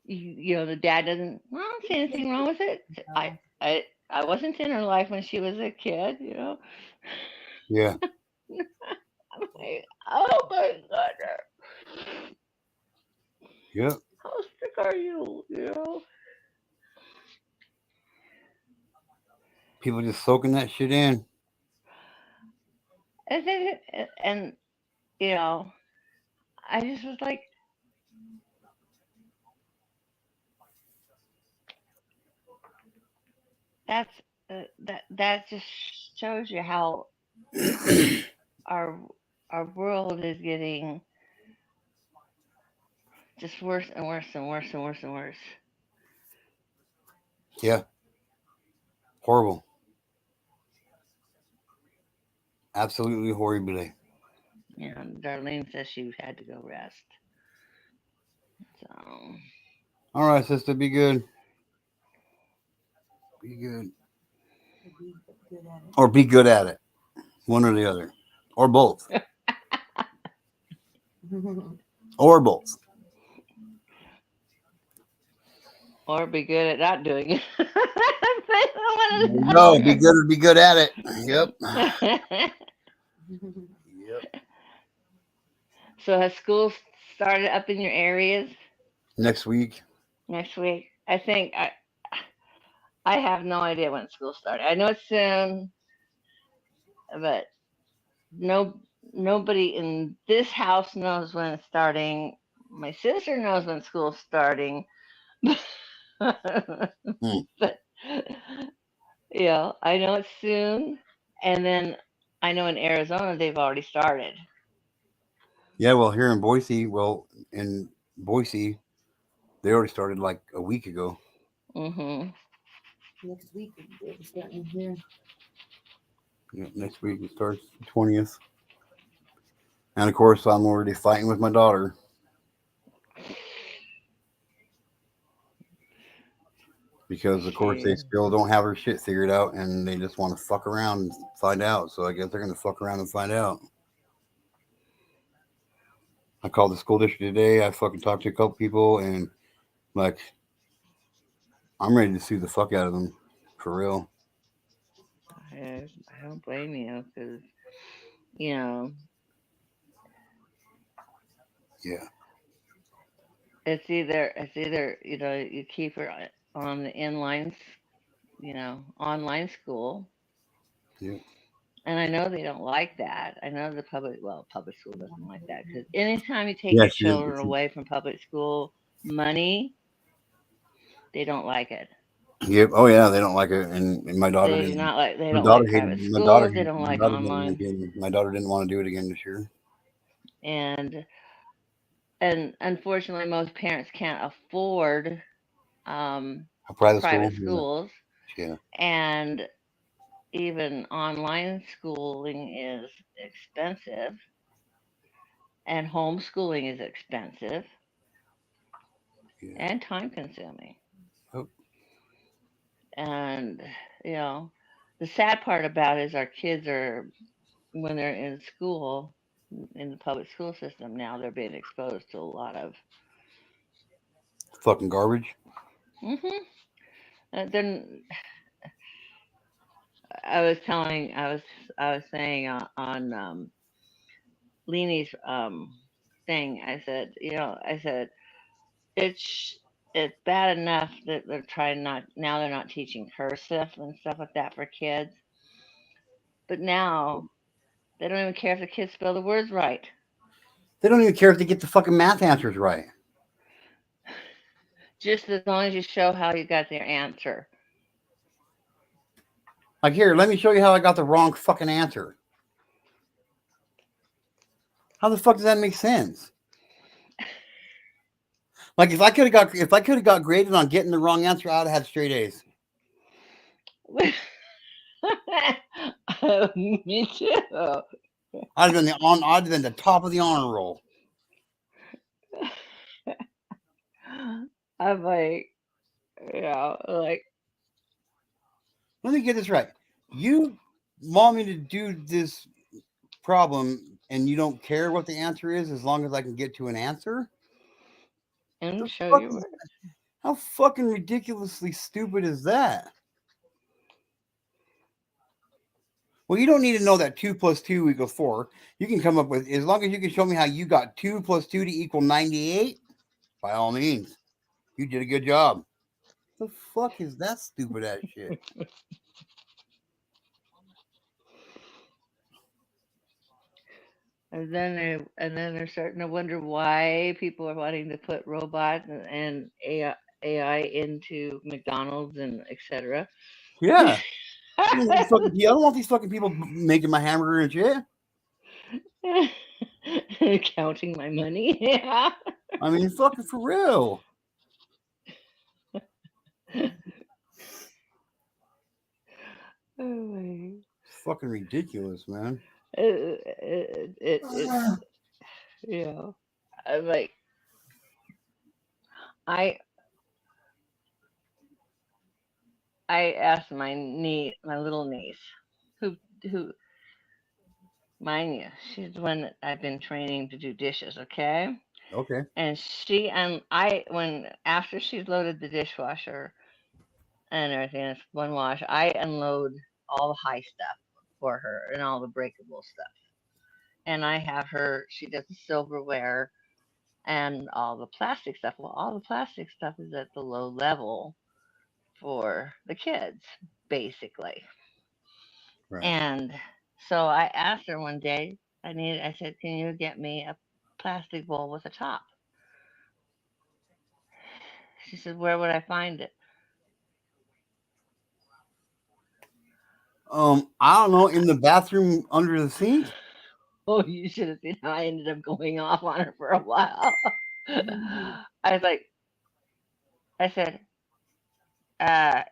the dad doesn't. Well, I don't see anything wrong with it. No. I, I wasn't in her life when she was a kid. Yeah. I'm like, oh my goodness, Yep. how sick are you? People just soaking that shit in. And then, and you know, I just was like, that's that just shows you how our our world is getting just worse and worse and worse and worse and worse. Yeah. Horrible. Absolutely horrible. Darlene says she had to go rest. So All right, sister. Be good. Be good. Be good at Or be good at it. One or the other. Or both. it. Or both. or be good at not doing it. No, be good or be good at it. Yep. Yep. So has school started up in your areas Next week. next week? I think I have no idea when school started. I know it's soon, but no nobody in this house knows when it's starting. My sister knows when school's starting. Hmm. But yeah, I know it's soon. And then I know in Arizona they've already started. Yeah, well, here in Boise, in Boise, they already started like a week ago. Mhm. Next week they'll be starting here. Yeah, next week it starts the 20th. And of course, I'm already fighting with my daughter because, of course, they Shit. still don't have her shit figured out and they just want to fuck around and find out. So I guess they're going to fuck around and find out. I called the school district today. I fucking talked to a couple people and, like, I'm ready to sue the fuck out of them. For real. I don't blame you because, you know, Yeah. it's either you keep her on the online school, Yeah. and I know they don't like that. I know the public school doesn't like that because anytime you take Yeah. your children away from public school money, they don't like it. Yep. Oh yeah, they don't like it, and my daughter They do didn't. not like. They My don't daughter like hated. private My daughter. schools. They don't My like daughter didn't like online, it. My daughter didn't want to do it again this year. and unfortunately, most parents can't afford um, A private private school. Yeah. schools, Yeah. and even online schooling is expensive, and homeschooling is expensive Yeah. and time consuming. Oh, And you know, the sad part about it is our kids are when they're in school in the public school system now they're being exposed to a lot of fucking garbage. hmm then I was saying on Leanie's thing. I said, I said it's it's bad enough that they're trying not now they're not teaching cursive and stuff like that for kids, but now they don't even care if the kids spell the words right. They don't even care if they get the fucking math answers right. Just as long as you show how you got their answer. Like here, let me show you how I got the wrong fucking answer. How the fuck does that make sense? Like if I could have got graded on getting the wrong answer, I'd have had straight A's. Me too. I'd have been the top of the honor roll. I'm like, like Let me get this right. You want me to do this problem and you don't care what the answer is as long as I can get to an answer? and The show fuck you is, where. how fucking ridiculously stupid is that? Well, you don't need to know that 2 plus 2 equals 4. You can come up with, as long as you can show me how you got 2 plus 2 to equal 98, by all means, you did a good job. The fuck is that stupid ass shit? And then they're starting to wonder why people are wanting to put robots and AI into McDonald's and etc. Yeah. I don't want these fucking people making my hamburger and shit. Counting my money. Yeah. I mean, fucking for real. Oh my. It's fucking ridiculous, man. It you know, I'm like I I asked my little niece, who mind you, she's the one that I've been training to do dishes, okay? Okay. And she and I when after she's loaded the dishwasher and everything, it's one wash, I unload all the high stuff for her and all the breakable stuff. And I have her she does the silverware and all the plastic stuff. Well, all the plastic stuff is at the low level for the kids, basically. Right. And so I asked her one day, I said, can you get me a plastic bowl with a top? She said, where would I find it? I don't know, in the bathroom under the sink? Oh, you should have seen how I ended up going off on her for a while. I was like, I said, uh,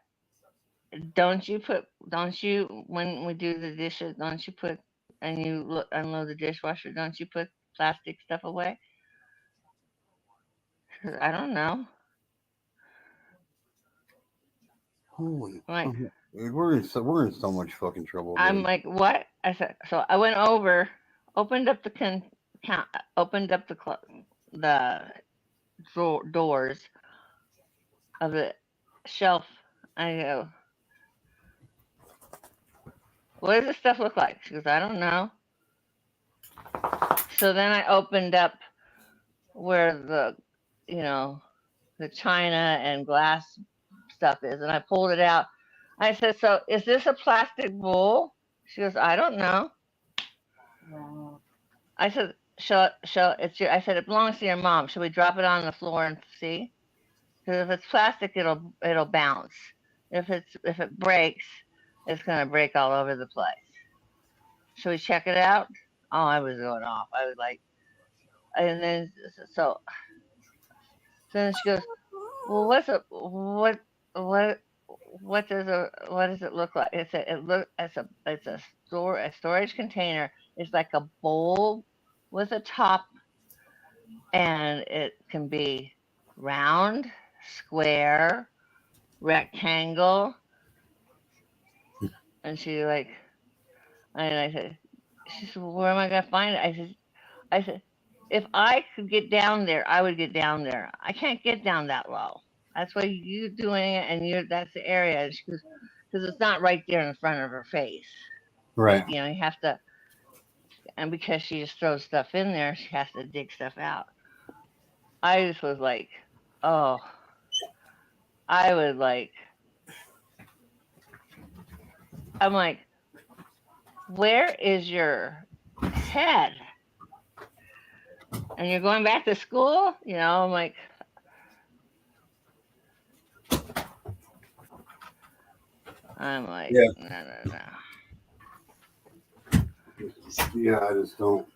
don't you put, don't you, when we do the dishes, don't you put, and you unload the dishwasher, don't you put plastic stuff away? 'Cause I don't know. Holy I'm like, fuck. We're in so much fucking trouble, I'm dude. like, what? I said, so I went over, opened up the count, opened up the doors of the shelf. I go, what does this stuff look like? She goes, I don't know. So then I opened up where the, you know, the china and glass stuff is, and I pulled it out. I said, so is this a plastic bowl? She goes, I don't know. Wow. I said, shall it's your, I said, it belongs to your mom. Should we drop it on the floor and see? Because if it's plastic, it'll bounce. If it breaks, it's gonna break all over the place. Should we check it out? Oh, I was going off. I was like, and then so then she goes, well, what what does it look like? It's a storage container. It's like a bowl with a top, and it can be round, square, rectangle. And she like, and I said, she said, well, where am I gonna find it? I said, if I could get down there, I would get down there. I can't get down that low. That's why you doing it, and you that's the area. And she goes, because it's not right there in front of her face. Right. Like, you have to, and because she just throws stuff in there, she has to dig stuff out. I just was like, oh, I would like, I'm like, where is your head? And you're going back to school? I'm like, Yeah. no, no, no. Yeah, I just don't.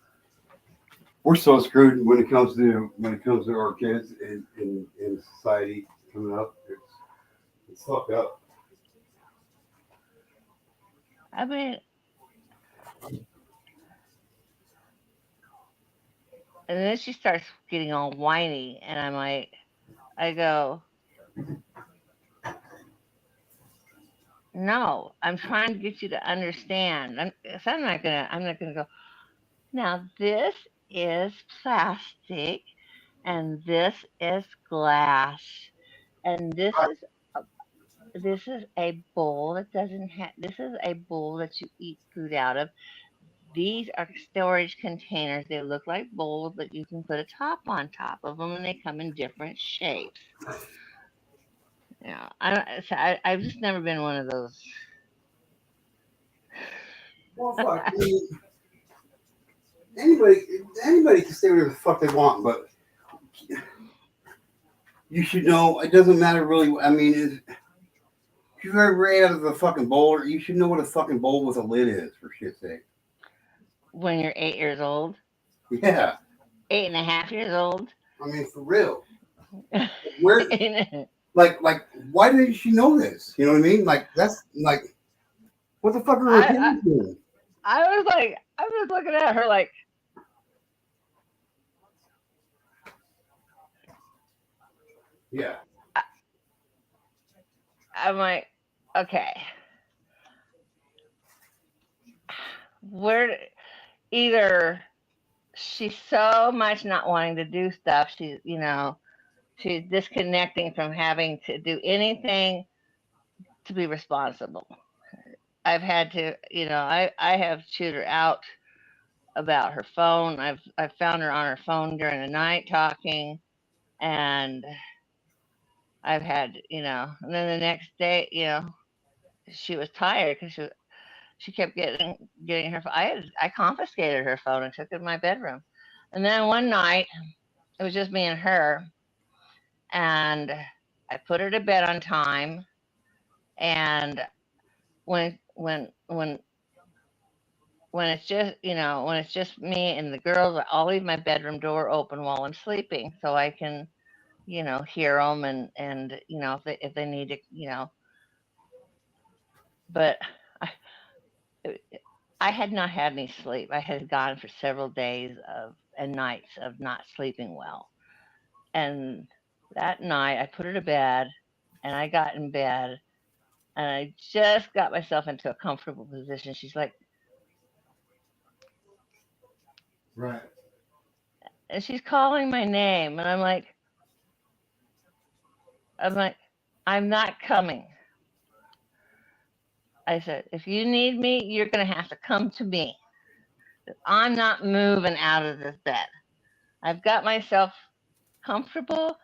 We're so screwed when it comes to our kids in society coming up. It's fucked up. I mean, and then she starts getting all whiny, and I'm like, I go, no, I'm trying to get you to understand. I'm not gonna go. Now this is plastic, and this is glass, and this is a bowl that doesn't have. This is a bowl that you eat food out of. These are storage containers. They look like bowls, but you can put a top on top of them, and they come in different shapes. I've just never been one of those. Well, fuck. I mean, anybody, anybody can say whatever the fuck they want, but you should know. It doesn't matter really. I mean, if you've ever ate out of a fucking bowl, you should know what a fucking bowl with a lid is. For shit's sake. When you're 8 years old, Yeah. 8.5 years old. I mean, for real. Where, like, why didn't she know this? You know what I mean? Like, that's like, what the fuck are her I, parents doing? I was like, I was looking at her like, Yeah. I- I'm like, okay, where either she's so much not wanting to do stuff, she's disconnecting from having to do anything to be responsible. I've had to, I have chewed her out about her phone. I've found her on her phone during the night talking, and I've had, and then the next day, she was tired because she kept getting her. I confiscated her phone and took it in my bedroom, and then one night it was just me and her, and I put her to bed on time, and when when it's just me and the girls, I'll leave my bedroom door open while I'm sleeping so I can hear them, and if they need to But I, I had not had any sleep. I had gone for several days of and nights of not sleeping well. And that night I put her to bed and I got in bed and I just got myself into a comfortable position. She's like, Right. and she's calling my name and I'm like, I'm not coming. I said, if you need me, you're going to have to come to me. I'm not moving out of this bed. I've got myself comfortable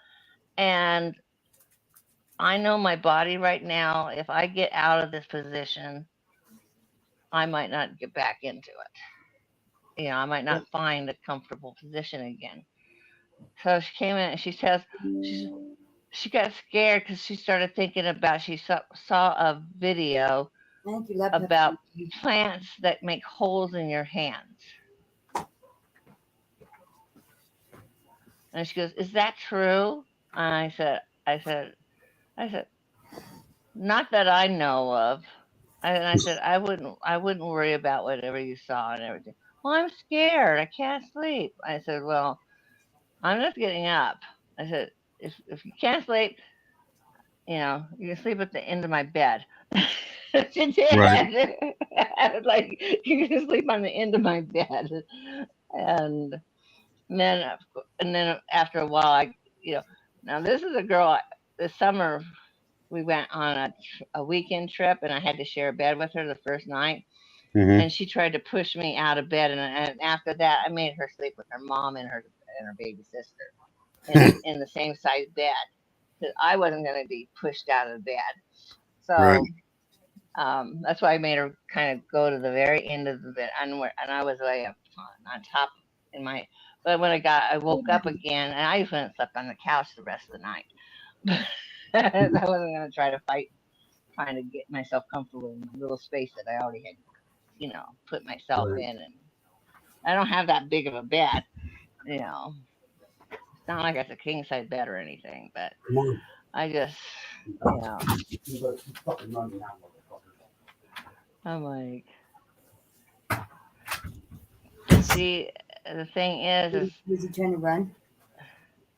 and I know my body right now. If I get out of this position, I might not get back into it. I might not find a comfortable position again. So she came in and she's, she got scared because she started thinking about, saw a video Thank you. Love about Pepsi. plants that make holes in your hands. And she goes, "Is that true?" And I said, "Not that I know of." And I said, I wouldn't worry about whatever you saw and everything. Well, I'm scared. I can't sleep. I said, well, I'm just getting up. I said, if you can't sleep, you can sleep at the end of my bed. She did. Right. I was like, you can sleep on the end of my bed. And then, and then after a while, you know, now this is a girl. This summer, we went on a weekend trip, and I had to share a bed with her the first night. Mm-hmm. And she tried to push me out of bed, and after that, I made her sleep with her mom and her baby sister in the same size bed because I wasn't going to be pushed out of bed. Right. So that's why I made her kind of go to the very end of the bed, and I was way up on top in my. But when I woke up again, and I just went and slept on the couch the rest of the night. I wasn't going to try to fight trying to get myself comfortable in the little space that I already had, put myself Right. in. And I don't have that big of a bed, you know. It's not like it's a king size bed or anything, but Come on. I just, you know, You better keep fucking running now, motherfucker. I'm like, and see, the thing is Was he trying to run?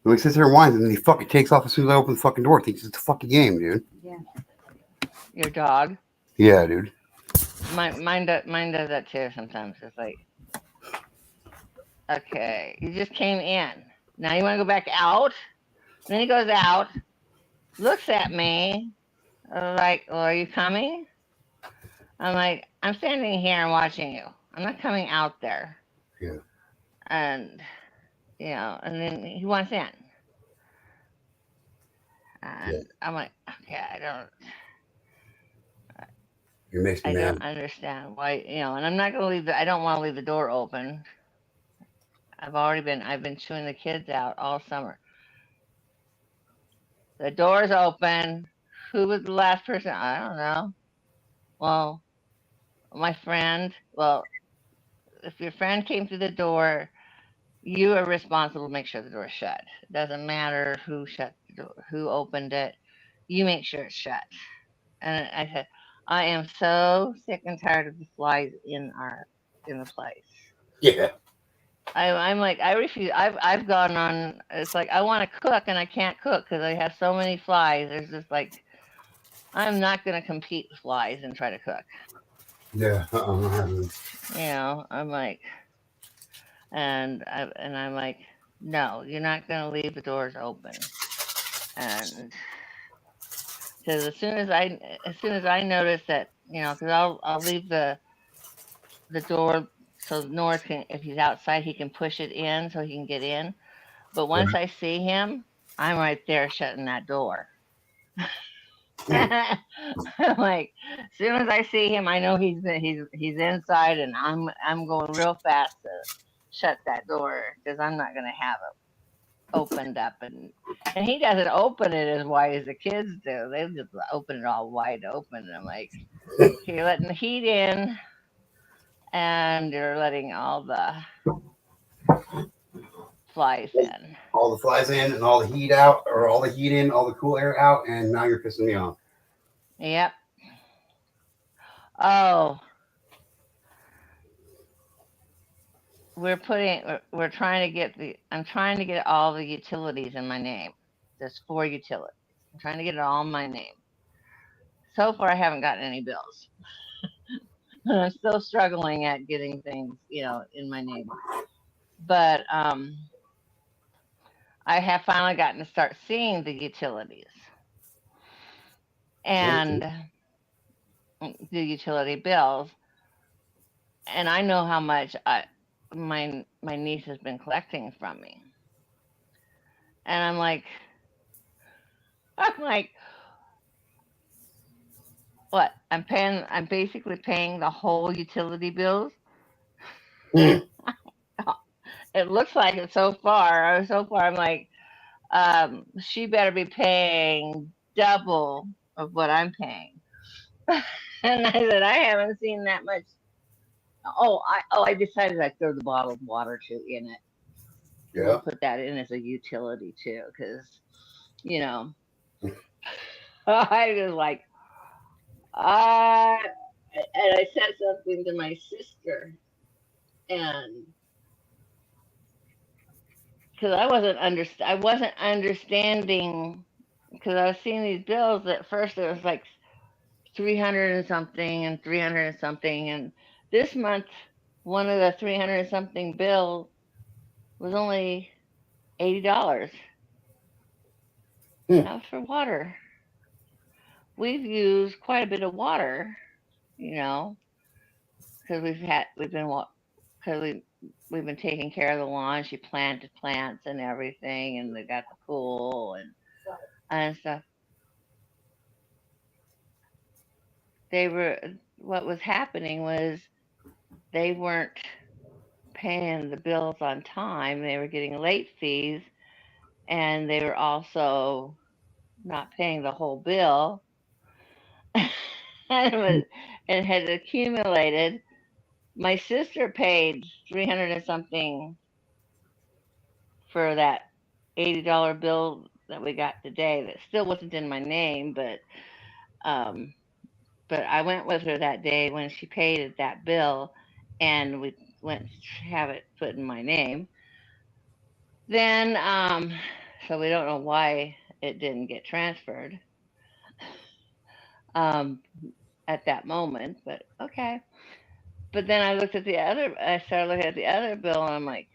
He sits there and whines, and then he fucking takes off as soon as I open the fucking door. Thinks it's a fucking game, dude. Yeah. your dog, Yeah, dude. mine does that too sometimes. It's like, okay, you just came in. Now you want to go back out? And then he goes out, looks at me, like, well, are you coming? I'm like, I'm standing here and watching you. I'm not coming out there. Yeah. And, and then he wants in. Yeah. And I'm like, okay, It makes me I don't mad. understand why, and I'm not going to I don't want to leave the door open. I've been chewing the kids out all summer. The door's open. Who was the last person? I don't know. Well, my friend, well, if your friend came through the door, you are responsible to make sure the door's shut. It doesn't matter who shut the door, who opened it. You make sure it's shut. And I said, I am so sick and tired of the flies in the place. Yeah. I'm like, I refuse. I've gone on. It's like I want to cook and I can't cook because I have so many flies. There's just like I'm not going to compete with flies and try to cook. Yeah. Not happening. I'm like, and I'm like, no, you're not going to leave the doors open. And because as soon as I notice that, because I'll leave the door so North can, if he's outside, he can push it in so he can get in. But once Right. I see him, I'm right there shutting that door. Yeah. I'm like, as soon as I see him, I know he's inside, and I'm going real fast to shut that door because I'm not gonna have it opened up, and he doesn't open it as wide as the kids do. They just open it all wide open. And I'm like, okay, you're letting the heat in, and you're letting all the flies in. All the flies in and all the heat out, or all the heat in, all the cool air out, and now you're pissing me off. Yep. Oh, we're trying to get I'm trying to get all the utilities in my name. There's 4 utilities. I'm trying to get it all in my name. So far, I haven't gotten any bills. I'm still struggling at getting things, in my name. But I have finally gotten to start seeing the utilities Okay. and the utility bills, and I know how much my niece has been collecting from me, and I'm like, what? I'm basically paying the whole utility bills. Hmm. It looks like it so far. So far, I'm like, she better be paying double of what I'm paying. And I said, I haven't seen that much. I decided I'd throw the bottled water too in it. I'm gonna Yeah. put that in as a utility too, because you know, I was like, uh, and I said something to my sister, and because I wasn't understanding, because I was seeing these bills. At first, it was like 300 and something and 300 and something, and this month, one of the 300 and something bill was only $80. Hmm. That was for water. We've used quite a bit of water, you know, because because we've been taking care of the lawn. She planted plants and everything, and they got the pool and stuff. They were What was happening was they weren't paying the bills on time. They were getting late fees, and they were also not paying the whole bill. and it had accumulated. My sister paid 300 and something for that $80 bill that we got today. That still wasn't in my name, um, but I went with her that day when she paid that bill, and we went to have it put in my name. Then, so we don't know why it didn't get transferred um, at that moment, but okay. But then I started looking at the other bill, and I'm like,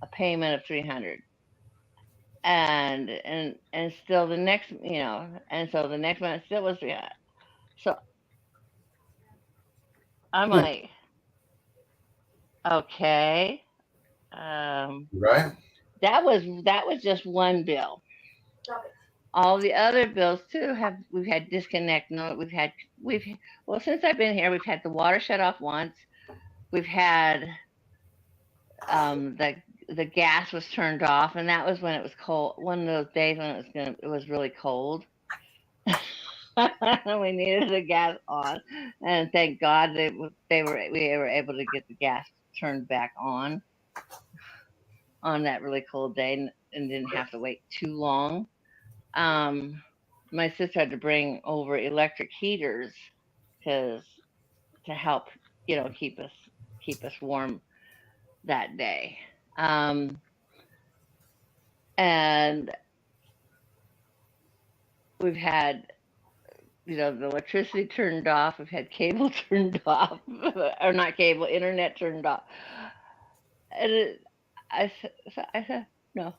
a payment of 300, and still the next, and so the next one still was 300. So I'm Hmm. like, okay, um, Right. that was just one bill. All the other bills too we've had disconnect. No, we've well, since I've been here, we've had the water shut off once. We've had the gas was turned off, and that was when it was cold. One of those days when it was really cold. We needed the gas on, and thank God we were able to get the gas turned back on that really cold day, and didn't have to wait too long. Um, my sister had to bring over electric heaters because to help, keep us warm that day. Um, and we've had, the electricity turned off. We've had cable turned off, or not cable, internet turned off. And I said, no,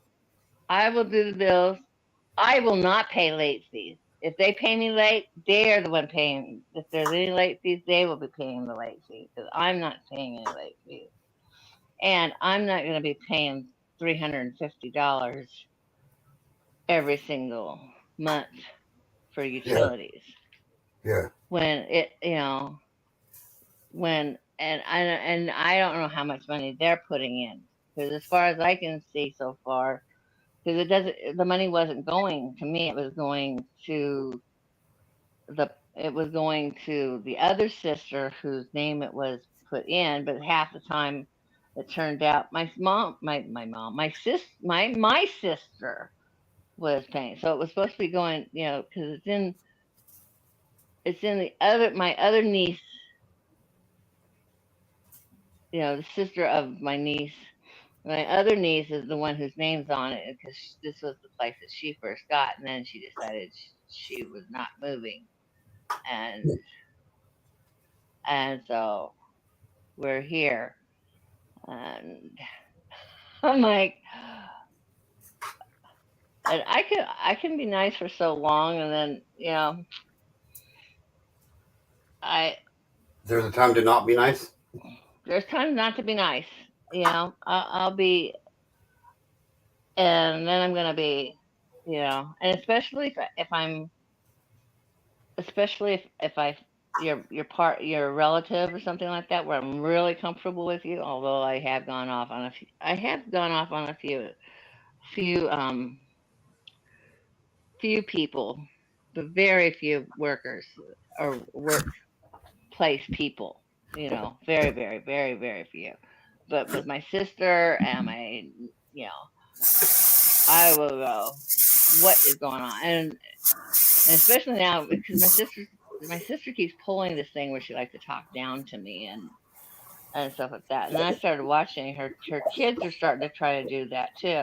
I will do the bills. I will not pay late fees. If they pay me late, they're the one paying. If there's any late fees, they will be paying the late fees because I'm not paying any late fees, and I'm not going to be paying $350 every single month for Yeah. utilities Yeah. when I don't know how much money they're putting in, because as far as I can see so far, because the money wasn't going to me, it was going to the other sister whose name it was put in, but half the time it turned out my sister was paying. So it was supposed to be going, because it's in the other my other niece. the sister of my niece. My other niece is the one whose name's on it because this was the place that she first got, and then she decided she was not moving, and so we're here, and I'm like, and I can be nice for so long, and then I There's a time to not be nice. there's times not to be nice. I'll be, and then I'm gonna be, and especially if I you're a relative or something like that, where I'm really comfortable with you. Although I have gone off on a few few people, but very few workers or workplace people. Very, very, very, very few. But with my sister and you know, I will go, what is going on? And especially now because my sister keeps pulling this thing where she likes to talk down to me and stuff like that. And then I started watching her kids are starting to try to do that too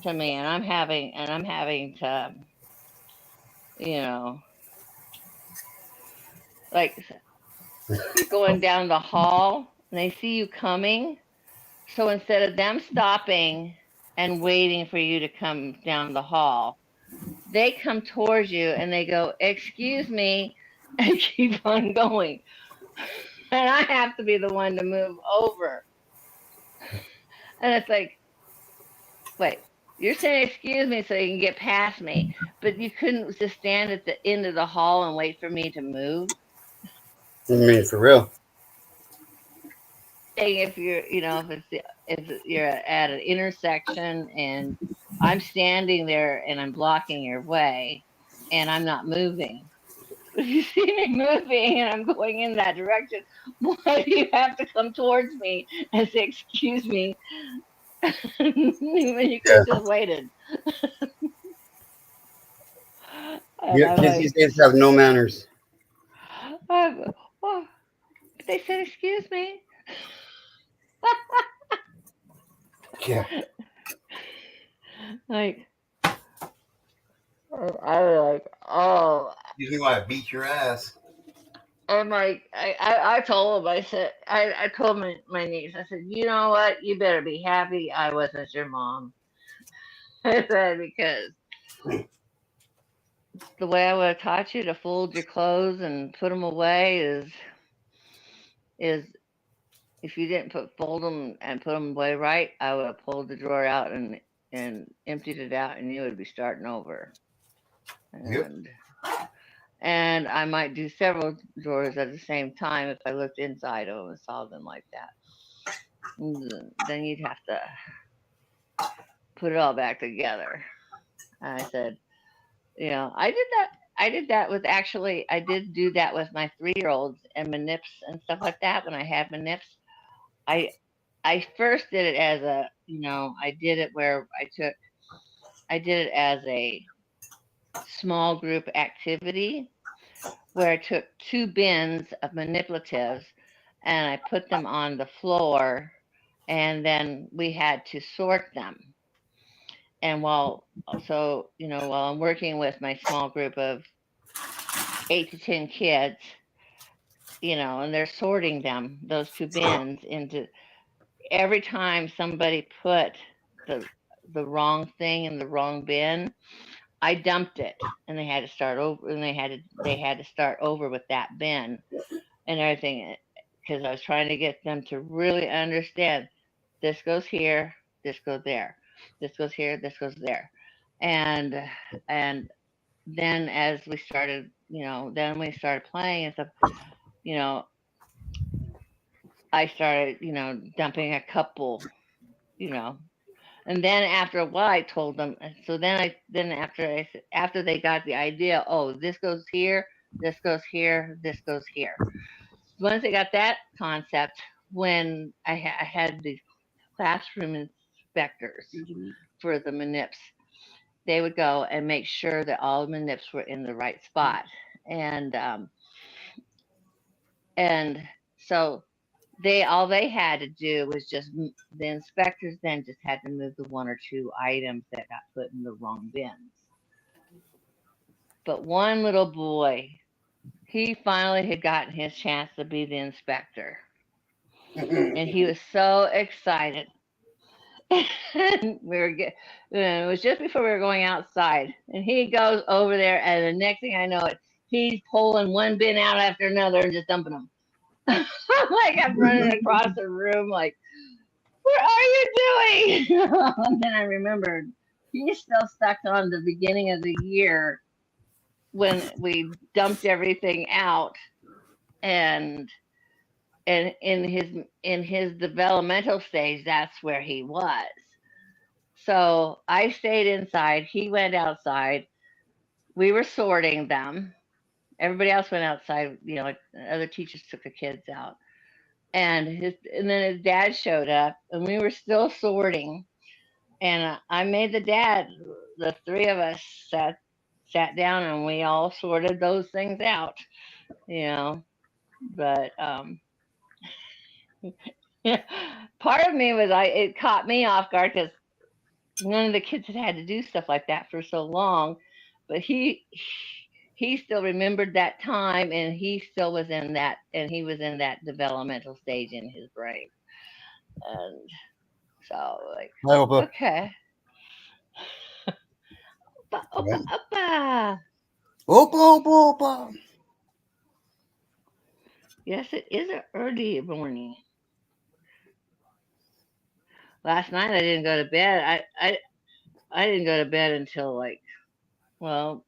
to me, and I'm having to, you know, like you're going down the hall and they see you coming. So instead of them stopping and waiting for you to come down the hall, they come towards you and they go, "Excuse me," and keep on going. And I have to be the one to move over. And it's like, wait, you're saying excuse me so you can get past me, but you couldn't just stand at the end of the hall and wait for me to move? I mean, for real. Saying if you're, if you're at an intersection and I'm standing there and I'm blocking your way and I'm not moving. If you see me moving and I'm going in that direction, why do you have to come towards me and say, excuse me, when you could have Yeah. just waited? And Yeah. I'm Kids these like, days have no manners. oh, but they said, excuse me. Yeah. Like, I was like, oh, Usually why I beat your ass. I'm like, I told him, I told my niece, I said, you know what? You better be happy I wasn't your mom. I said, because the way I would have taught you to fold your clothes and put them away is if you didn't fold them and put them away right, I would have pulled the drawer out and emptied it out, and you would be starting over. Yep. And I might do several drawers at the same time if I looked inside of them and saw them like that. Then you'd have to put it all back together. And I said, I did that. I did do that with my 3-year-olds and my nips and stuff like that. When I had my nips, I I first did it as I did it where I did it as a small group activity where I took 2 bins of manipulatives and I put them on the floor, and then we had to sort them. And while I'm working with my small group of 8 to 10 kids, and they're sorting those 2 bins into, every time somebody put the the wrong thing in the wrong bin, I dumped it, and they had to start over, and they had to start over with that bin and everything, because I was trying to get them to really understand, this goes here, this goes there, this goes here, this goes there, and and then as we started, then we started playing and stuff, you know, I started, dumping a couple, you know, and then after a while, I told them. So then after they got the idea, oh, this goes here, this goes here, this goes here. Once they got that concept, when I had these classroom inspectors for the manips, they would go and make sure that all the manips were in the right spot, and so all they had to do was just the inspectors then just had to move the one or two items that got put in the wrong bins. But one little boy, he finally had gotten his chance to be the inspector, and he was so excited. And it was just before we were going outside, and he goes over there, and the next thing I know, he's pulling one bin out after another and just dumping them. Like I'm running across the room, like, what are you doing? And then I remembered he's still stuck on the beginning of the year when we dumped everything out, and in his developmental stage, that's where he was. So I stayed inside. He went outside. We were sorting them. Everybody else went outside. Like other teachers took the kids out, and then his dad showed up, and we were still sorting. And I made the three of us sat down, and we all sorted those things out. You know, but part of me was it caught me off guard because none of the kids had to do stuff like that for so long, but he still remembered that time, and he was in that developmental stage in his brain. And so, like, Opa. okay. Opa, opa, Right. opa. Opa, opa, opa. Yes, it is an early morning. Last night I didn't go to bed. I didn't go to bed until like, well,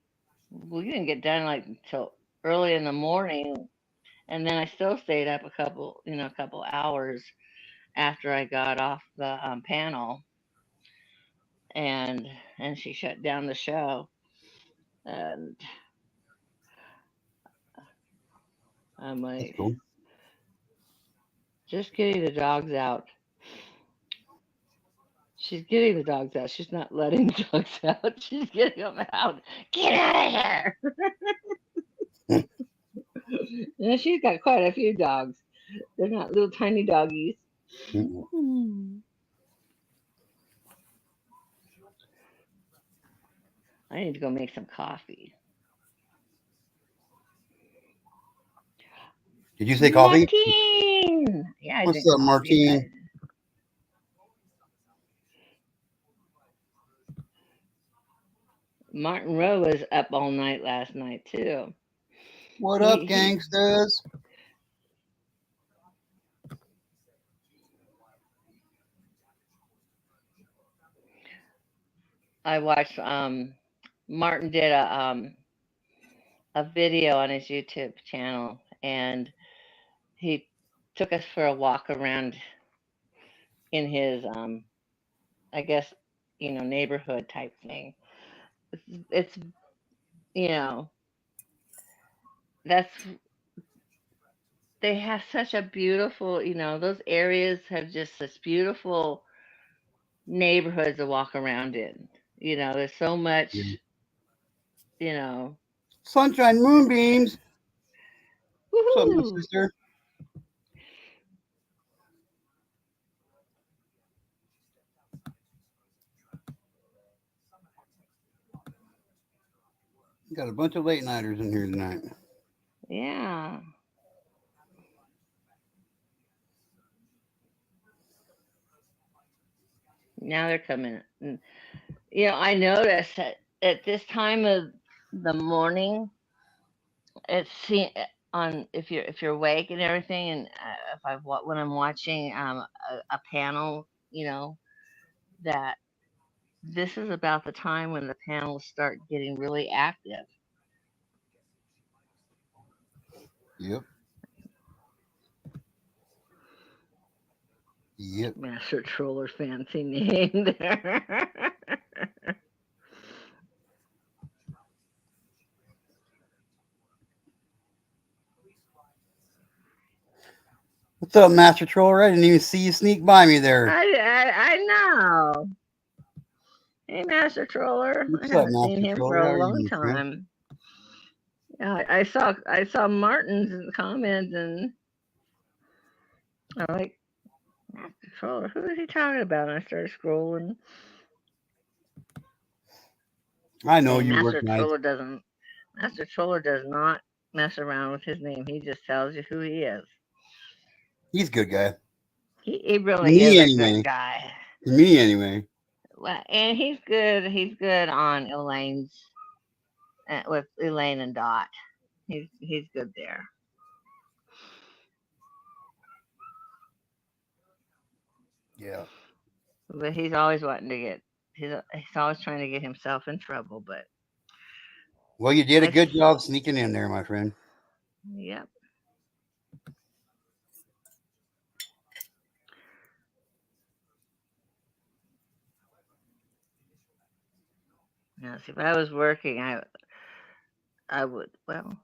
we didn't get done like until early in the morning, and then I still stayed up a couple hours after I got off the panel, and she shut down the show, and I'm That's like, cool. just getting the dogs out. She's getting the dogs out. She's not letting the dogs out. She's getting them out. Get out of here! And she's got quite a few dogs. They're not little tiny doggies. Mm-mm. Hmm. I need to go make some coffee. Did you say coffee? Martine! Yeah, I What's drink up, coffee. Martine? Martin Rowe was up all night last night too. What up, He gangsters? I watched Martin did a video on his YouTube channel, and he took us for a walk around in his I guess neighborhood type thing. It's you know that's they have such a beautiful, those areas have just such beautiful neighborhoods to walk around in. There's so Yeah. much, you know. Sunshine moonbeams. What's up, my Woohoo! sister? Got a bunch of late nighters in here tonight. Yeah. Now they're coming. And, I noticed that at this time of the morning, it's on if you're awake and everything, and when I'm watching a panel, that this is about the time when the panels start getting really active. Yep. Yep. Master Troller, fancy name there. What's up, Master Troller? I didn't even see you sneak by me there. I know. Hey, Master Troller. I What's up, haven't seen Master him for Troller? How a are long you, friend? time. Yeah, I saw Martin's comments, and I'm like, Master Troller, who is he talking about? And I started scrolling. I know And you work nights. Master Troller does not mess around with his name. He just tells you who he is. He's a good guy. He To really is me, a good anyway. guy. To me, anyway. Well, and he's good. He's good on with Elaine and Dot. He's good there. Yeah. But he's always wanting to get. He's always trying to get himself in trouble. But Well, you did a I, good job sneaking in there, my friend. yep. Now, see, if I was working, I would. Well,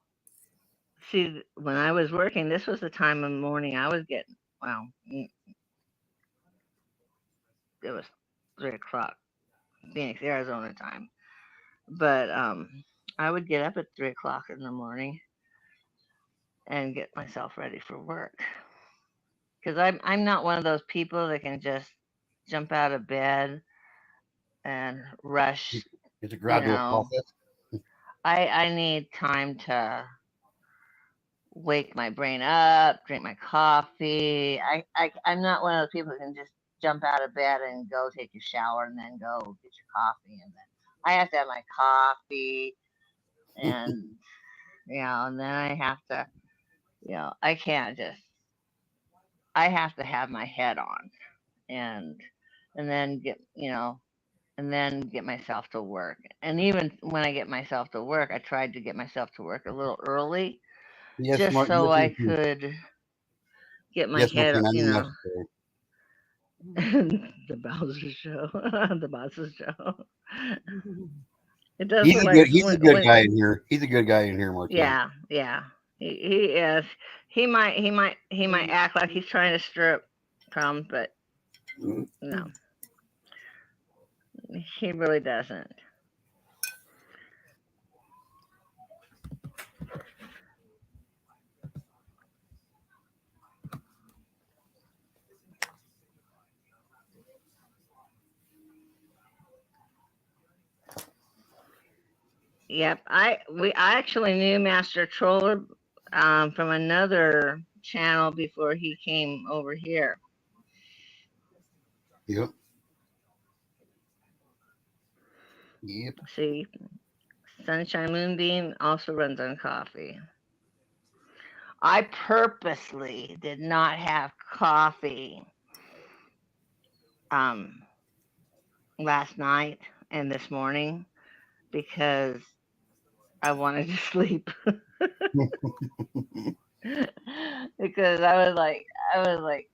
see, when I was working, this was the time of the morning I was getting. Well, it was 3 o'clock, Phoenix, Arizona time. But I would get up at 3 o'clock in the morning and get myself ready for work because I'm not one of those people that can just jump out of bed and rush. It's a You gradual know, process. I need time to wake my brain up, drink my coffee. I'm not one of those people who can just jump out of bed and go take a shower and then go get your coffee and then I have to have my coffee and and then I have to I can't just I have to have my head on and and then get and then get myself to work. And even when I get myself to work, I tried to get myself to work a little early Yes, just Mark. so Yes, I Martina. could get my Yes, head, Martina. I know necessary. the Bowser show, the Bowser show. It does He's look a good. like He's a good guy in here. He's a good guy in here, Martina. yeah, yeah, he is. He might act like he's trying to stir up problems, but no, he really doesn't. Yep, I actually knew Master Troller from another channel before he came over here. Yep. Yep. See, Sunshine Moonbeam also runs on coffee. I purposely did not have coffee um, last night and this morning because I wanted to sleep. Because I was like,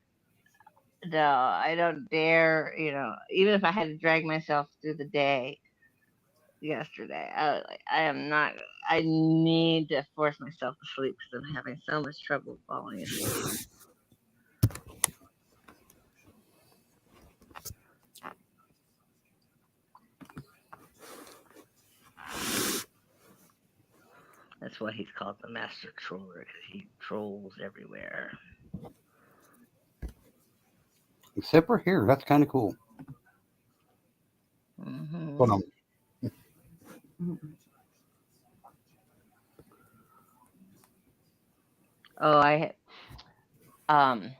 no, I don't dare, even if I had to drag myself through the day yesterday, I was like, I am not, I need to force myself to sleep because I'm having so much trouble falling asleep. That's why he's called the master troller because he trolls everywhere. Except for here. That's kind of cool. Hold Hmm. on. Oh, um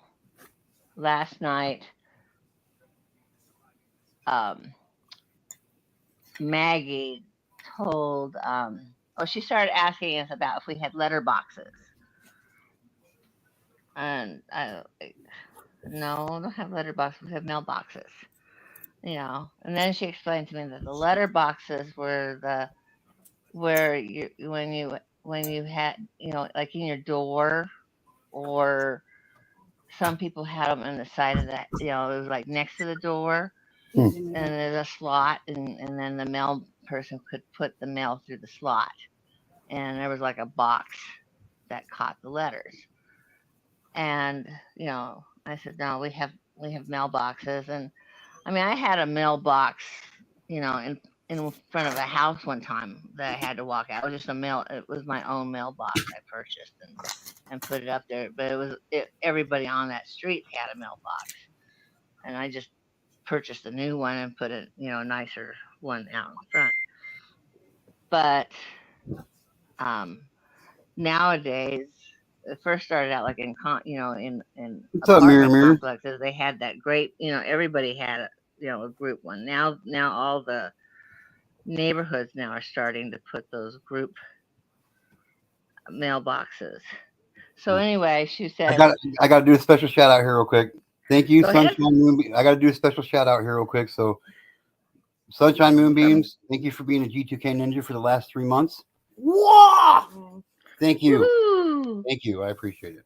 last night um Maggie told she started asking us about if we had letterboxes. And no, we don't have letterboxes, we have mailboxes. And then she explained to me that the letterboxes were the where you when you had like in your door, or some people had them in the side of that, it was like next to the door, Hmm. and there's a slot, and then the mail person could put the mail through the slot, and there was like a box that caught the letters. And I said, no, we have mailboxes. And I mean, I had a mailbox, in in front of a house one time that I had to walk out. It was just a mail. It was my own mailbox I purchased and put it up there. But everybody on that street had a mailbox, and I just purchased a new one and put a nicer one out in front. But um, nowadays, it first started out like in What's up, Mirror apartment Mirror? complexes. They had that great, everybody had a group one. Now all the neighborhoods now are starting to put those group mailboxes. So anyway, she I said, got I got to do a special shout out here real quick. Thank you, "Go ahead." Sunshine Moonbeam. I got to do a special shout out here real quick. So, Sunshine Moonbeams, thank you for being a G2K Ninja for the last 3 months. Whoa! Thank you. Woohoo! Thank you. I appreciate it.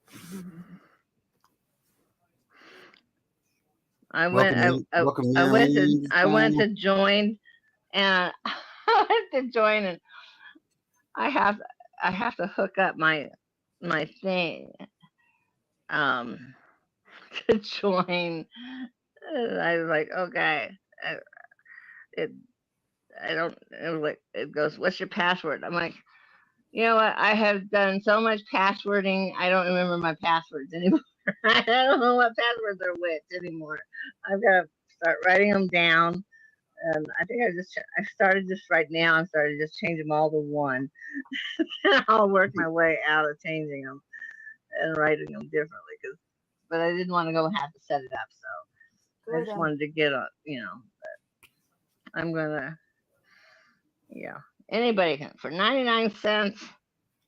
I went. Welcome, welcome, I Mirror went to. Mirror. I went to join, and I went to join, and I have. I have to hook up my thing um to join. And I was like, okay. It. I don't. It was like it goes. What's your password? I'm like, you know what? I have done so much passwording. I don't remember my passwords anymore. I don't know what passwords are which anymore. I've got to start writing them down. And I think I started just right now. I started just changing them all to one. I'll work my way out of changing them and writing them differently. But I didn't want to go and have to set it up. So I just wanted to get I'm gonna, yeah. Anybody can for 99 cents.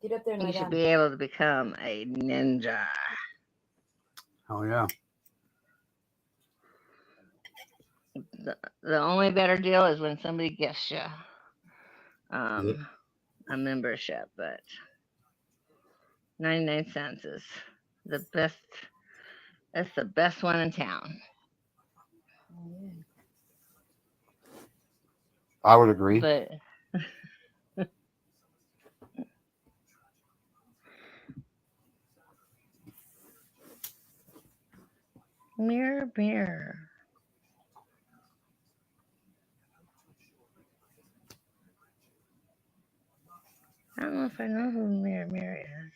Get up there and You lay should down. be able to become a ninja. Oh yeah. The only better deal is when somebody gifts you a membership, but 99 cents is the best. That's the best one in town. Oh, yeah. I would agree. But mirror, mirror. I don't know if I know who Mirror Mirror is.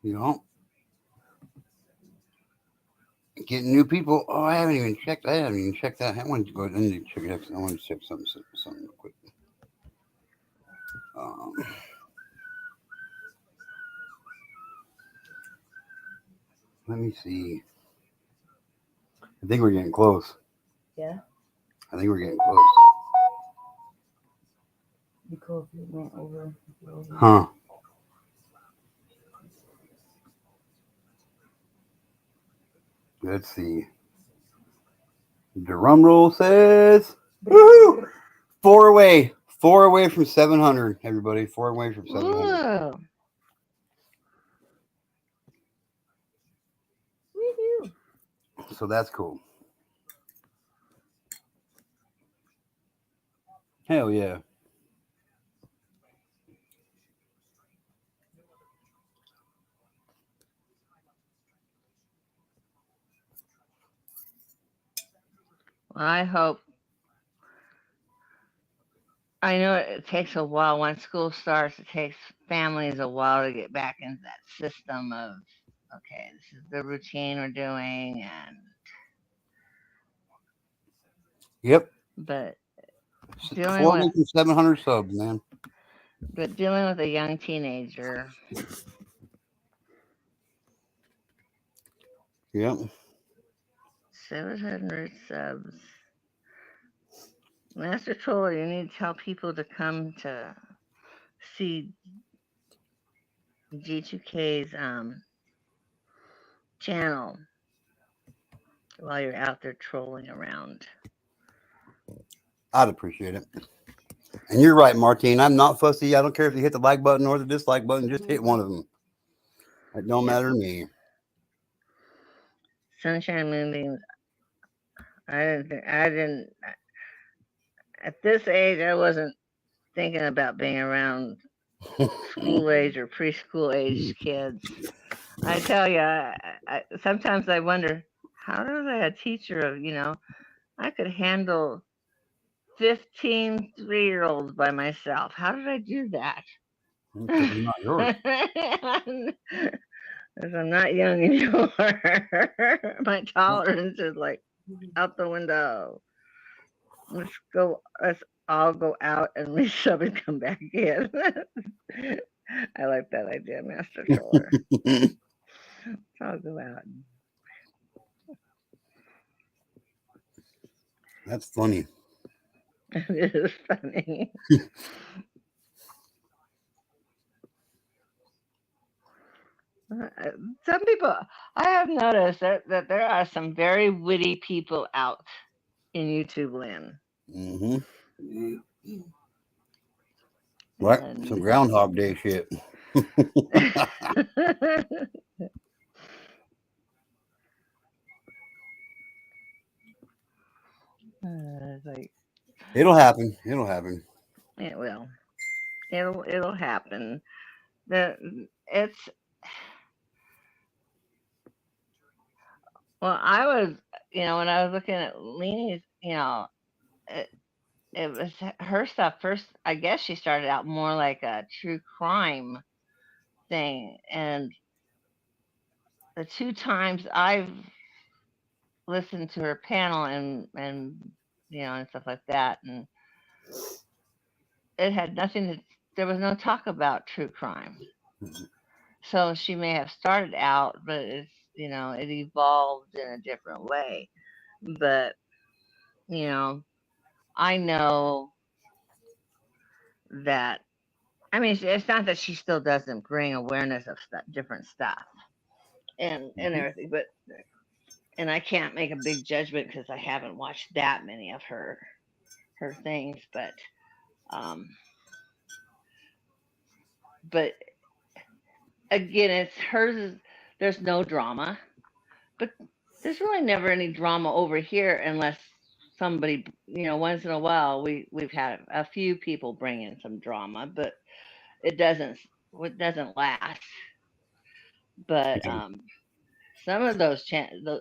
You know, getting new people. Oh, I haven't even checked. I haven't even checked that. I want to go. I need to check it out. I want to check something real quick. Let me see. I think we're getting close. Yeah. I think we're getting close. Be cool if you went over. Huh. Let's see. The drum roll says, woo! 4 away. 4 away from 700, everybody. 4 away from 700. Whoa. Woohoo. So that's cool. Hell yeah. Well, I know it takes a while. Once school starts, it takes families a while to get back into that system of, okay, this is the routine we're doing, Yep. but 4 dealing away with from 700 subs, man. a young teenager. Yep. 700 subs. Master Troller, you need to tell people to come to see G2K's channel while you're out there trolling around. I'd appreciate it. And you're right, Martine. I'm not fussy. I don't care if you hit the like button or the dislike button. Just hit one of them. It don't matter to me. Sunshine Moonbeams. I didn't. At this age, I wasn't thinking about being around school age or preschool age kids. I tell you, sometimes I wonder how was I a teacher of, I could handle 15 3-year-olds by myself. How did I do that? Because they're not yours. Because I'm not young anymore. My tolerance is like out the window. Let's all go out and leave some and come back in. I like that idea, Master Killer. Let's all go out. That's funny. It is funny. Some people, I have noticed that there are some very witty people out in YouTube land. Mm-hmm. What? Some And Groundhog Day shit. it's like It'll happen. It'll happen. it will. It'll happen. The it's well, I was when I was looking at Leanie's, it, it was her stuff first. I guess she started out more like a true crime thing, and the two times I've listened to her panel and stuff like that, and it had nothing to. There was no talk about true crime. So she may have started out, but it evolved in a different way. But you know, I know that. I mean, it's not that she still doesn't bring awareness of different stuff and Mhm. everything, but and I can't make a big judgment because I haven't watched that many of her things, um, but again, it's hers. There's no drama, but there's really never any drama over here unless somebody, once in a while we've had a few people bring in some drama, but it doesn't it doesn't last. But Yeah. some of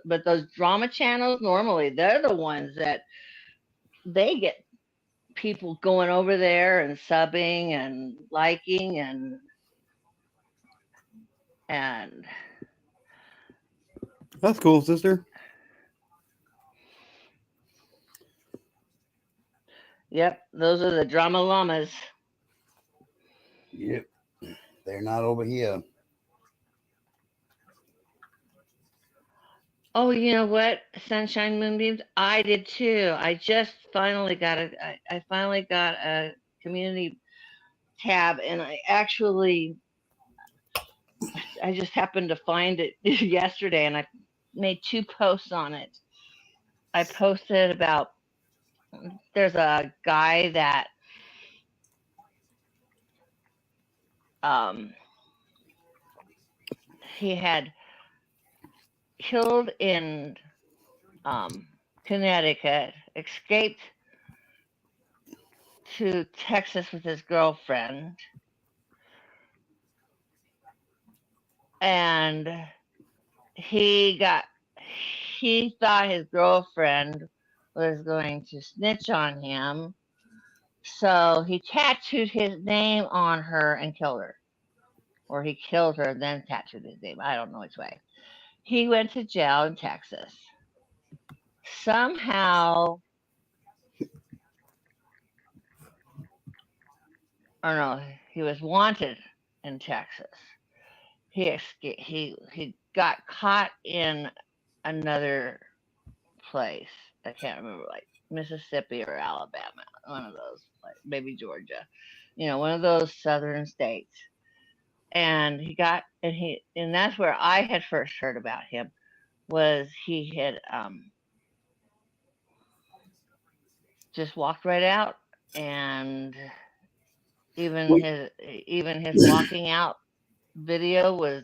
but those drama channels normally they're the ones that they get people going over there and subbing and liking and That's cool, sister. yep, those are the drama llamas. Yep. They're not over here. Oh, you know what? Sunshine Moonbeams. I did too. I finally got a community tab, and I just happened to find it yesterday, and I made two posts on it. I posted about there's a guy that um he had killed in um Connecticut, escaped to Texas with his girlfriend, and he got he thought his girlfriend was going to snitch on him, so he tattooed his name on her and killed her. Or he killed her and then tattooed his name. I don't know which way. He went to jail in Texas. Somehow, or no, he was wanted in Texas. He escaped, he got caught in another place. I can't remember, like Mississippi or Alabama, one of those, like maybe Georgia, one of those southern states. And and that's where I had first heard about him. Was he had just walked right out, and even Wait. his walking out video was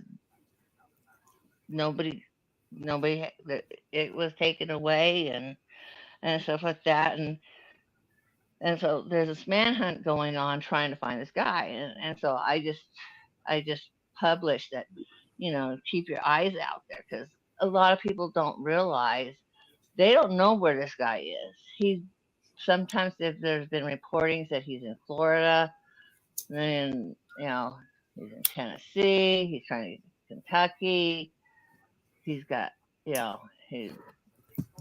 nobody that it was taken away and stuff like that, and so there's this manhunt going on trying to find this guy, and so I just published that, keep your eyes out there because a lot of people don't realize, they don't know where this guy is. He's sometimes, if there's been reportings that he's in Florida, then he's in Tennessee, he's trying to Kentucky, he's got he's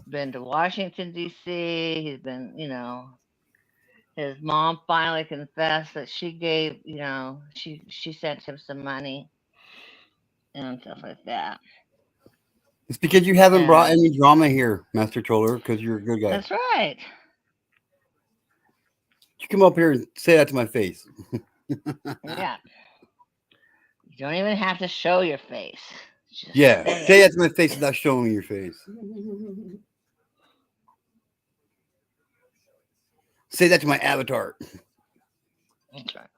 been to Washington D.C. He's been his mom finally confessed that she gave she sent him some money and stuff like that. It's because you haven't brought And any drama here, Master Troller, because you're a good guy. that's right. You come up here and say that to my face. Yeah. You don't even have to show your face. Just Yeah, say say it. that to my face without showing your face. Say that to my avatar. That's right.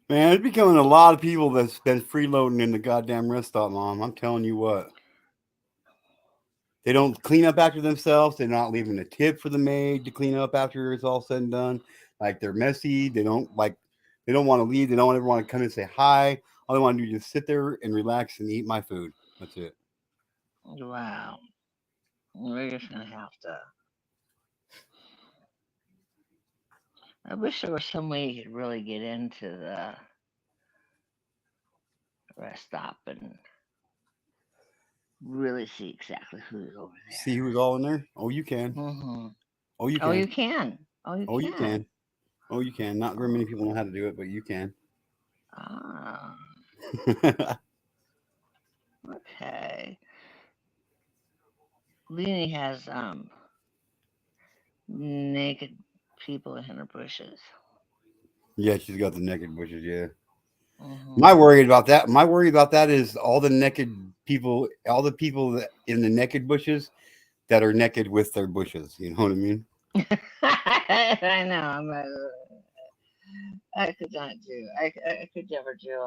Man, it's becoming a lot of people that's been freeloading in the goddamn rest stop, Mom. I'm telling you what. They don't clean up after themselves. They're not leaving a tip for the maid to clean up after it's all said and done. Like, they're messy. They don't want to leave. They don't ever want to come and say hi. All they want to do is just sit there and relax and eat my food. That's it. Wow. We're just gonna have to. I wish there was some way you could really get into the rest stop and really see exactly who's over See who's all in there? Oh, you there. can. Mm-hmm. Oh, you Oh, can. you can. Oh, you Oh, you can. can. Oh, you can. Not very many people know how to do it, but you can. Ah, okay. Leanie has naked people in her bushes. Yeah, she's got the naked bushes. Yeah. Mm-hmm. My worry about that. My worry about that is all the naked people, all the people that in the naked bushes that are naked with their bushes. You know what I mean? I know. I could not do. I could never do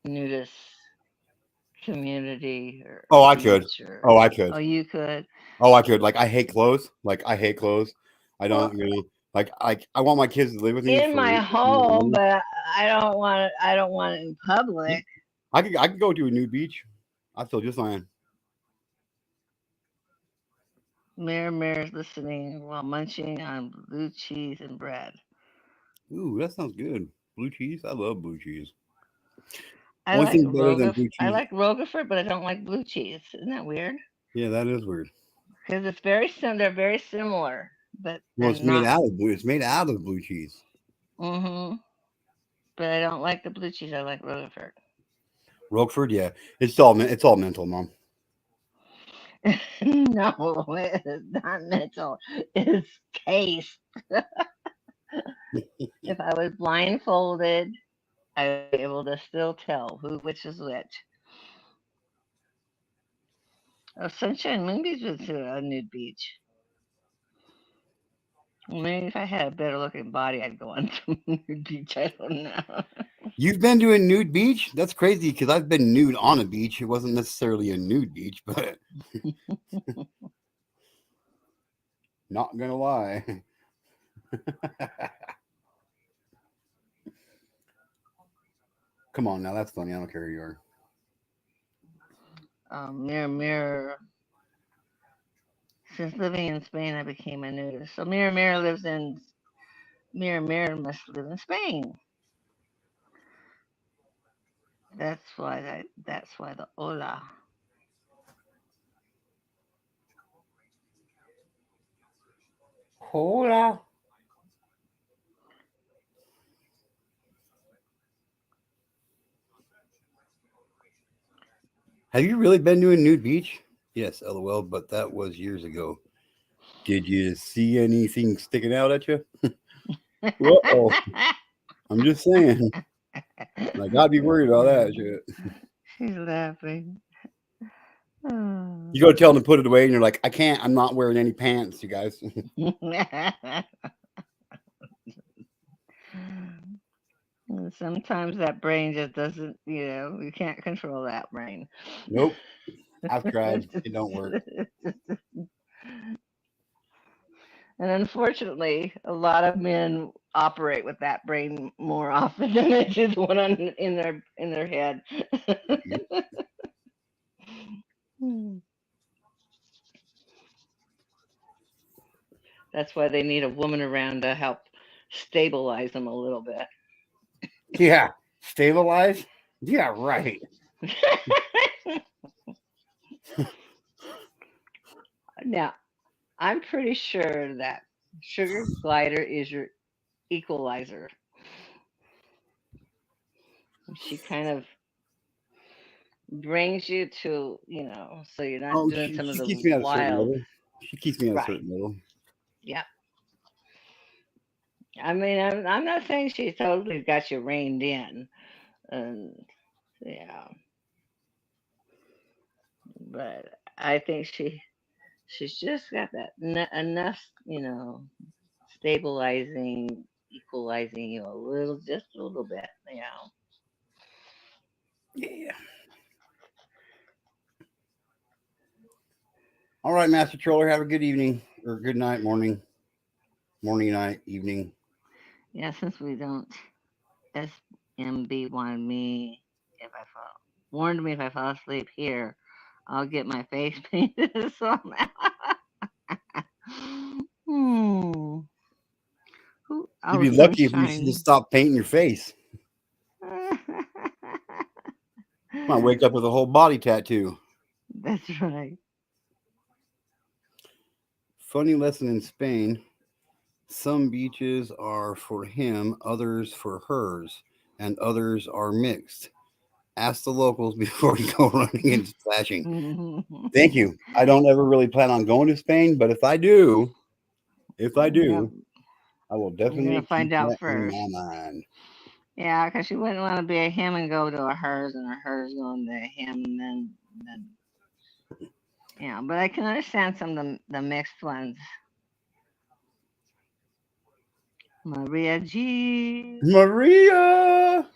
nudist community or Oh, I could. beach or. Oh, I Oh, could. you could. Oh, I could. Like, I hate clothes. Like, I hate clothes. I Well, don't. Like, I want my kids to live with me in for. my home, but I don't want it. I don't want it in public. I could go to a nude beach. I feel just fine. Mirror's listening while munching on blue cheese and bread. Ooh, that sounds good. Blue cheese. I love blue cheese. I Only like thing better than blue I cheese. like Roquefort, but I don't like blue cheese. Isn't that weird? Yeah, that is weird. Because it's very They're very similar, but Well, they're it's made not. out of blue. It's made out of blue cheese. Mm-hmm. But I don't like the blue cheese. I like Roquefort. Roquefort, yeah, it's all mental, Mom. No, it's not mental. It's taste. If I was blindfolded, I would be able to still tell which is which. Oh, Sunshine Moonbeam's been to a nude beach. Maybe if I had a better looking body, I'd go on to a nude beach. I don't know. You've been to a nude beach? That's crazy because I've been nude on a beach. It wasn't necessarily a nude beach, but not gonna lie. Come on now, that's funny. I don't care who you are. Mirror. Since living in Spain, I became a nudist. So Mirror lives in Mirror must live in Spain. That's why the hola. Hola. Have you really been to a nude beach? Yes, LOL, but that was years ago. Did you see anything sticking out at you? Uh-oh. I'm just saying. I gotta be worried about that shit. She's laughing. Oh. You go tell them to put it away, and you're like, I can't. I'm not wearing any pants, you guys. Sometimes that brain just doesn't, you can't control that brain. Nope. I've tried. It don't work. And unfortunately, a lot of men operate with that brain more often than they do the one in their head. Hmm. That's why they need a woman around to help stabilize them a little bit. Yeah. Stabilize? Yeah, right. Now, I'm pretty sure that Sugar Glider is your equalizer. She kind of brings you to, so you're not Oh, doing some of she the keeps me at a certain wild. level. She keeps me at a Right. certain level. Yeah. I mean, I'm not saying she totally got you reined in. And yeah, but I think she's just got that enough, stabilizing, equalizing you a little, just a little bit. Yeah. All right, Master Troller. Have a good evening or good night, morning, night, evening. Yeah, since we don't, SMB warned me if I fall asleep here, I'll get my face painted. So hmm. You'd Oh, be lucky if you just sunshine. stopped painting your face. Might wake up with a whole body tattoo. That's right. Funny lesson in Spain. Some beaches are for him, others for hers, and others are mixed. Ask the locals before you go running and splashing. Thank you. I don't ever really plan on going to Spain, but if I Yep, do, I will you're gonna definitely keep find out that in first. my mind. Yeah, because you wouldn't want to be a him and go to a hers, and a hers going to a him, and then yeah. But I can understand some of the mixed ones. Maria G. Maria!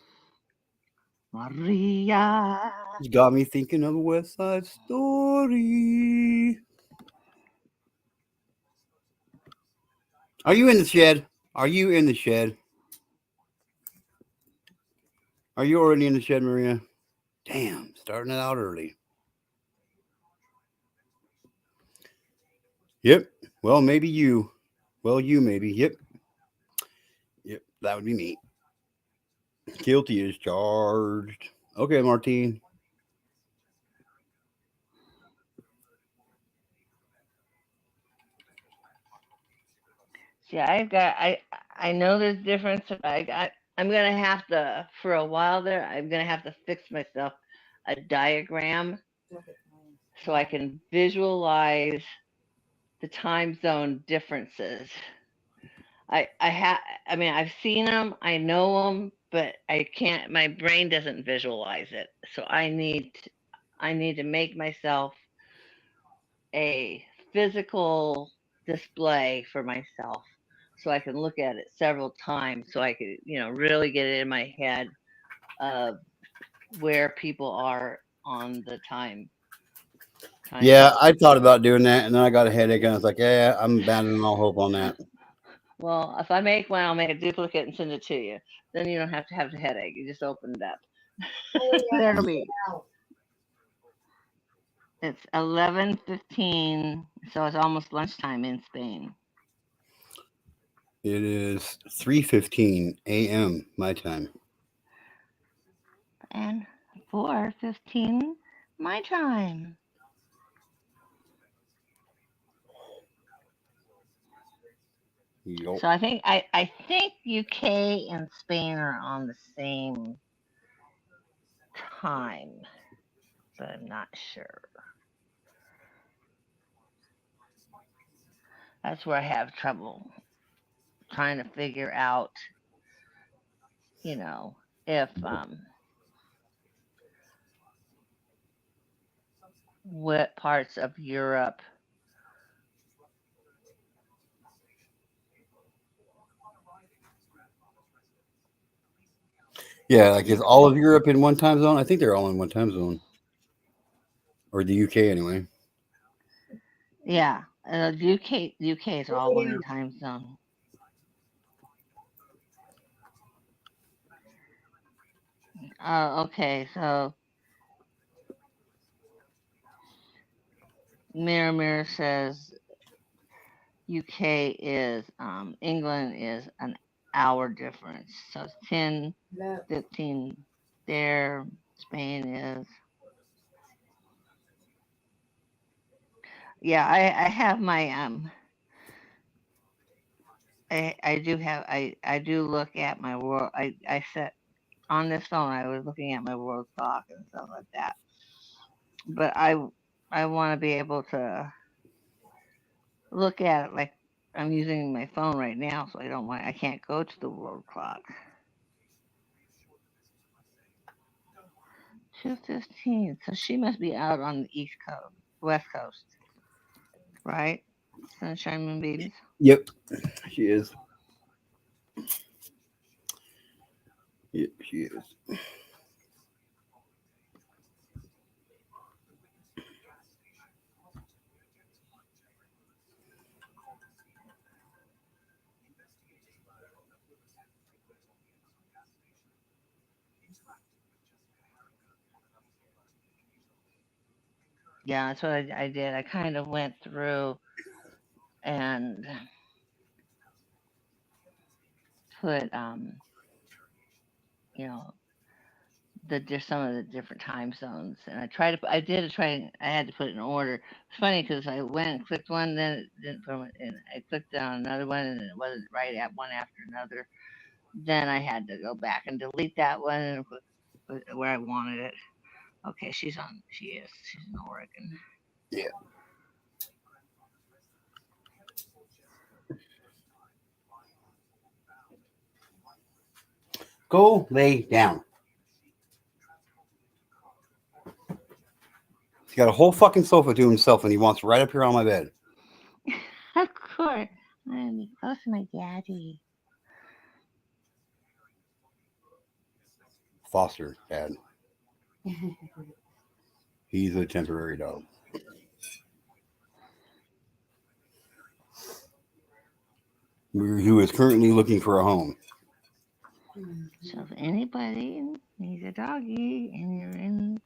Maria. You got me thinking of a West Side Story. Are you in the shed? Are you in the shed? Are you already in the shed, Maria? Damn, starting it out early. Yep. Well, maybe you. Well, you maybe. Yep. Yep. That would be me. Guilty is charged. Okay, Martine. See, I know there's difference. I'm gonna have to for a while there. I'm gonna have to fix myself a diagram Look at mine. so I can visualize the time zone differences. I mean, I've seen them, I know them, but I can't. My brain doesn't visualize it, so I need to make myself a physical display for myself so I can look at it several times so I could, really get it in my head of where people are on the time Yeah, I zone. thought about doing that, and then I got a headache, and I was like, "Yeah, I'm abandoning all hope on that." Well, if I make one, I'll make a duplicate and send it to you. Then you don't have to have the headache. You just open it up. Hurry up There it'll and get be. out. It's 11:15, so it's almost lunchtime in Spain. It is 3:15 a.m. my time. And 4:15 my time. Yup. So I think UK and Spain are on the same time, but I'm not sure. That's where I have trouble trying to figure out, you know, if what parts of Europe. Yeah, like is all of Europe in one time zone? I think they're all in one time zone, or the UK anyway. Yeah, UK is all Get one out. time zone. Okay, so Mirror says UK is England is an hour difference. So it's 10, Look. 15 there. Spain is yeah, I have my I do have I do look at my world I set on this phone I was looking at my world clock and stuff like that. But I want to be able to look at it like I'm using my phone right now, so I can't go to the world clock. 2:15. So she must be out on the East Coast, West Coast, right? Sunshine Moonbeams. Yep, she is. Yep, she is. Yeah, that's what I did. I kind of went through and put you know, the just some of the different time zones, and I did try. I had to put it in order. It's funny because I went and clicked one, then it didn't put it, and I clicked on another one, and it wasn't right at one after another. Then I had to go back and delete that one and put it where I wanted it. Okay, she's on. She is. She's in Oregon. Yeah. Go lay down. He's got a whole fucking sofa to himself, and he wants right up here on my bed. Of course, I'm close to my daddy. Foster dad. He's a temporary dog. Who is currently looking for a home. So if anybody needs a doggy and you're in the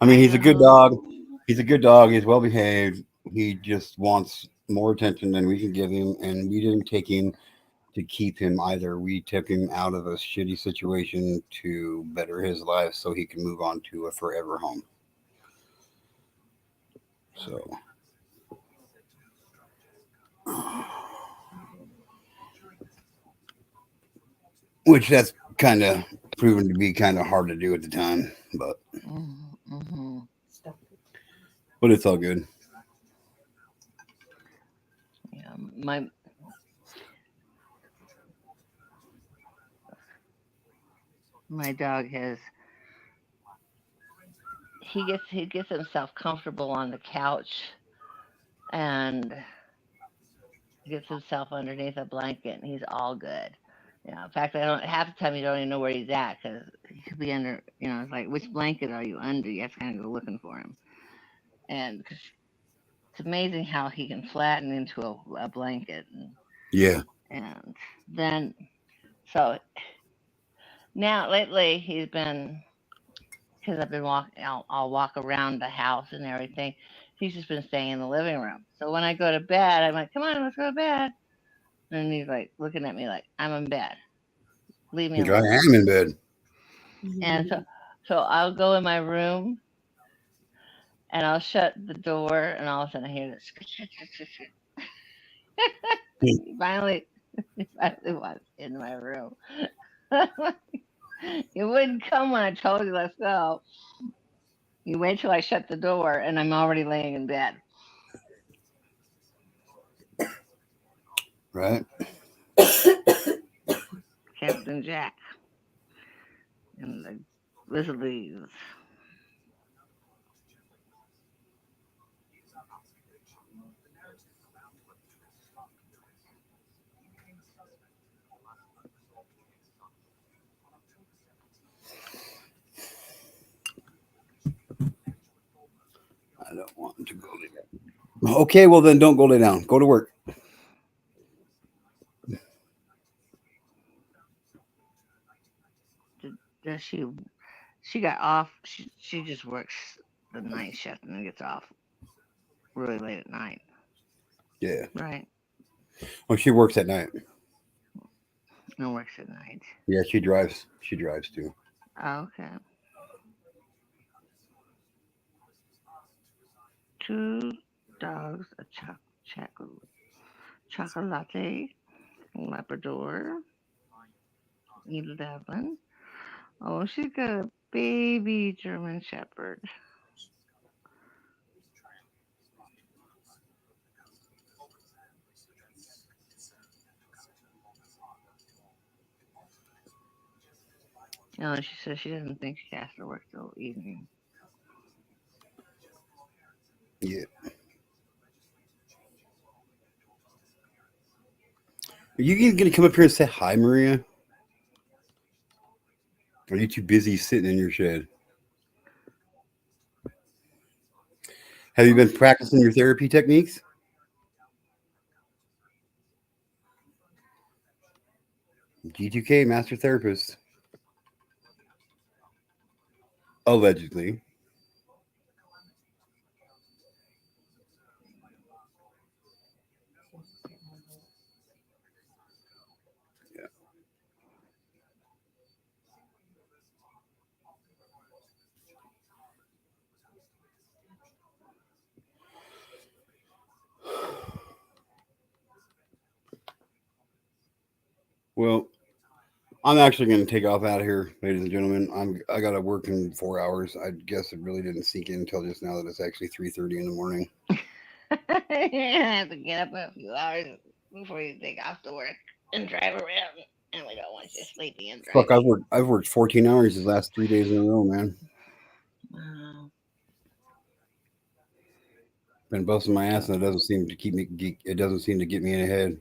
I mean, he's a good Idaho, dog. He's a good dog. He's well behaved. He just wants more attention than we can give him, and we didn't take him to keep him either. We took him out of a shitty situation to better his life so he can move on to a forever home. So, which that's kind of proven to be kind of hard to do at the time, mm-hmm. but it's all good. Yeah, my dog has he gets himself comfortable on the couch and gets himself underneath a blanket and he's all good. Yeah, in fact, I don't half the time you don't even know where he's at because he could be under. It's like which blanket are you under? You have to kind of go looking for him, and 'cause it's amazing how he can flatten into a blanket, Yeah. and then so now lately he's been because I've been walking. I'll walk around the house and everything. He's just been staying in the living room. So when I go to bed, I'm like, "Come on, let's go to bed." And he's like looking at me like, "I'm in bed. Leave me Which I alone." am in bed. And so I'll go in my room and I'll shut the door, and all of a sudden I hear this. He finally, he finally was in my room. You wouldn't come when I told you let's go. You wait till I shut the door, and I'm already laying in bed. Right? Captain Jack and the Grizzlies. I don't want to go lay down. Okay, well then don't go lay down. Go to work. because she got off. She just works the night shift and then gets off really late at night. Yeah. Right. Oh, she works at night. And works at night. Yeah, she drives. She drives too. Oh, okay. 2 dogs, a chocolate, Labrador, 11. Oh, she's got a baby German Shepherd. Oh, she says she doesn't think she has to work till evening. Yeah. Are you gonna come up here and say hi, Maria? Or are you too busy sitting in your shed? Have you been practicing your therapy techniques? G2K, master therapist. Allegedly. Yeah. Well, I'm actually going to take off out of here, ladies and gentlemen. I got to work in 4 hours. I guess it really didn't sink in until just now that it's actually 3:30 in the morning. You have to get up a few hours before you take off to work and drive around. And we don't want you sleeping and Fuck, driving. I've worked 14 hours these last 3 days in a row, man. Wow. Been busting my ass, and it doesn't seem to keep me. It doesn't seem to get me ahead.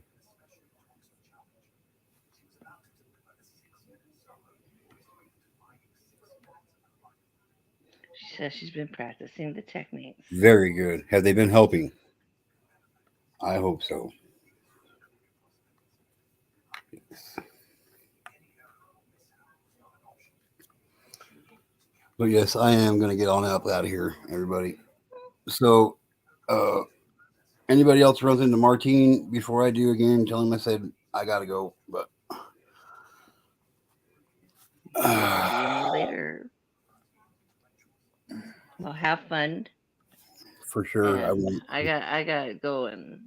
She says she's been practicing the techniques. Very good. Have they been helping? I hope so. But yes, I am going to get on up out of here, everybody. So, anybody else runs into Martine before I do again? Tell him I said I got to go. But See you later. Well, have fun. for sure, I And won't. I gotta go and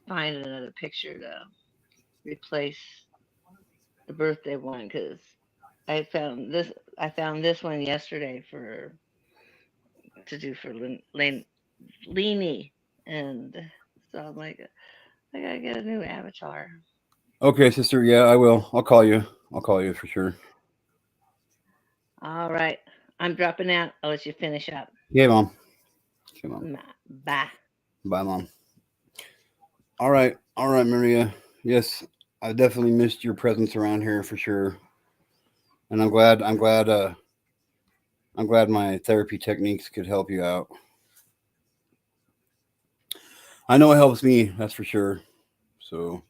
find another picture to replace the birthday one because I found this one yesterday for to do for Leanie, and so I'm like, I gotta get a new avatar. Okay, sister. Yeah, I will. I'll call you. I'll call you for sure. All right, I'm dropping out. I'll let you finish up. Yeah, mom. Okay, mom. Bye. Bye, mom. All right, Maria. Yes, I definitely missed your presence around here for sure, and I'm glad my therapy techniques could help you out. I know it helps me, that's for sure. So,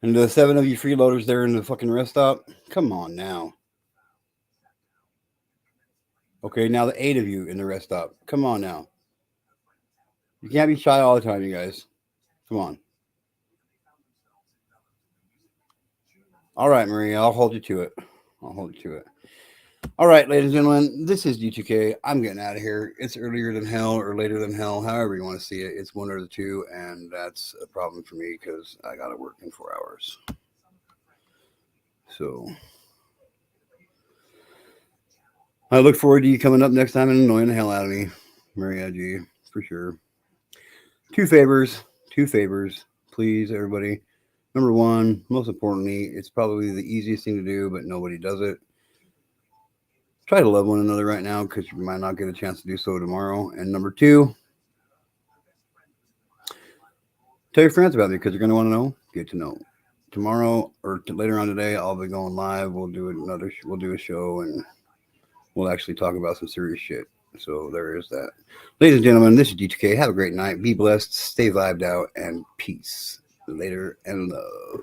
and the 7 of you freeloaders there in the fucking rest stop, come on now. Okay, now the 8 of you in the rest stop, come on now. You can't be shy all the time, you guys. Come on. All right, Maria, I'll hold you to it. I'll hold you to it. All right, ladies and gentlemen, this is G2K. I'm getting out of here. It's earlier than hell or later than hell, however you want to see it. It's one or the two, and that's a problem for me because I got to work in 4 hours. So I look forward to you coming up next time and annoying the hell out of me, Maria G, for sure. Two favors, please, everybody. Number one, most importantly, it's probably the easiest thing to do, but nobody does it. Try to love one another right now because you might not get a chance to do so tomorrow. And number two, tell your friends about me because you're going to want to know. Get to know. Tomorrow or later on today, I'll be going live. We'll do a show and we'll actually talk about some serious shit. So there is that. Ladies and gentlemen, this is G2K. Have a great night. Be blessed. Stay vibed out and peace. Later and love.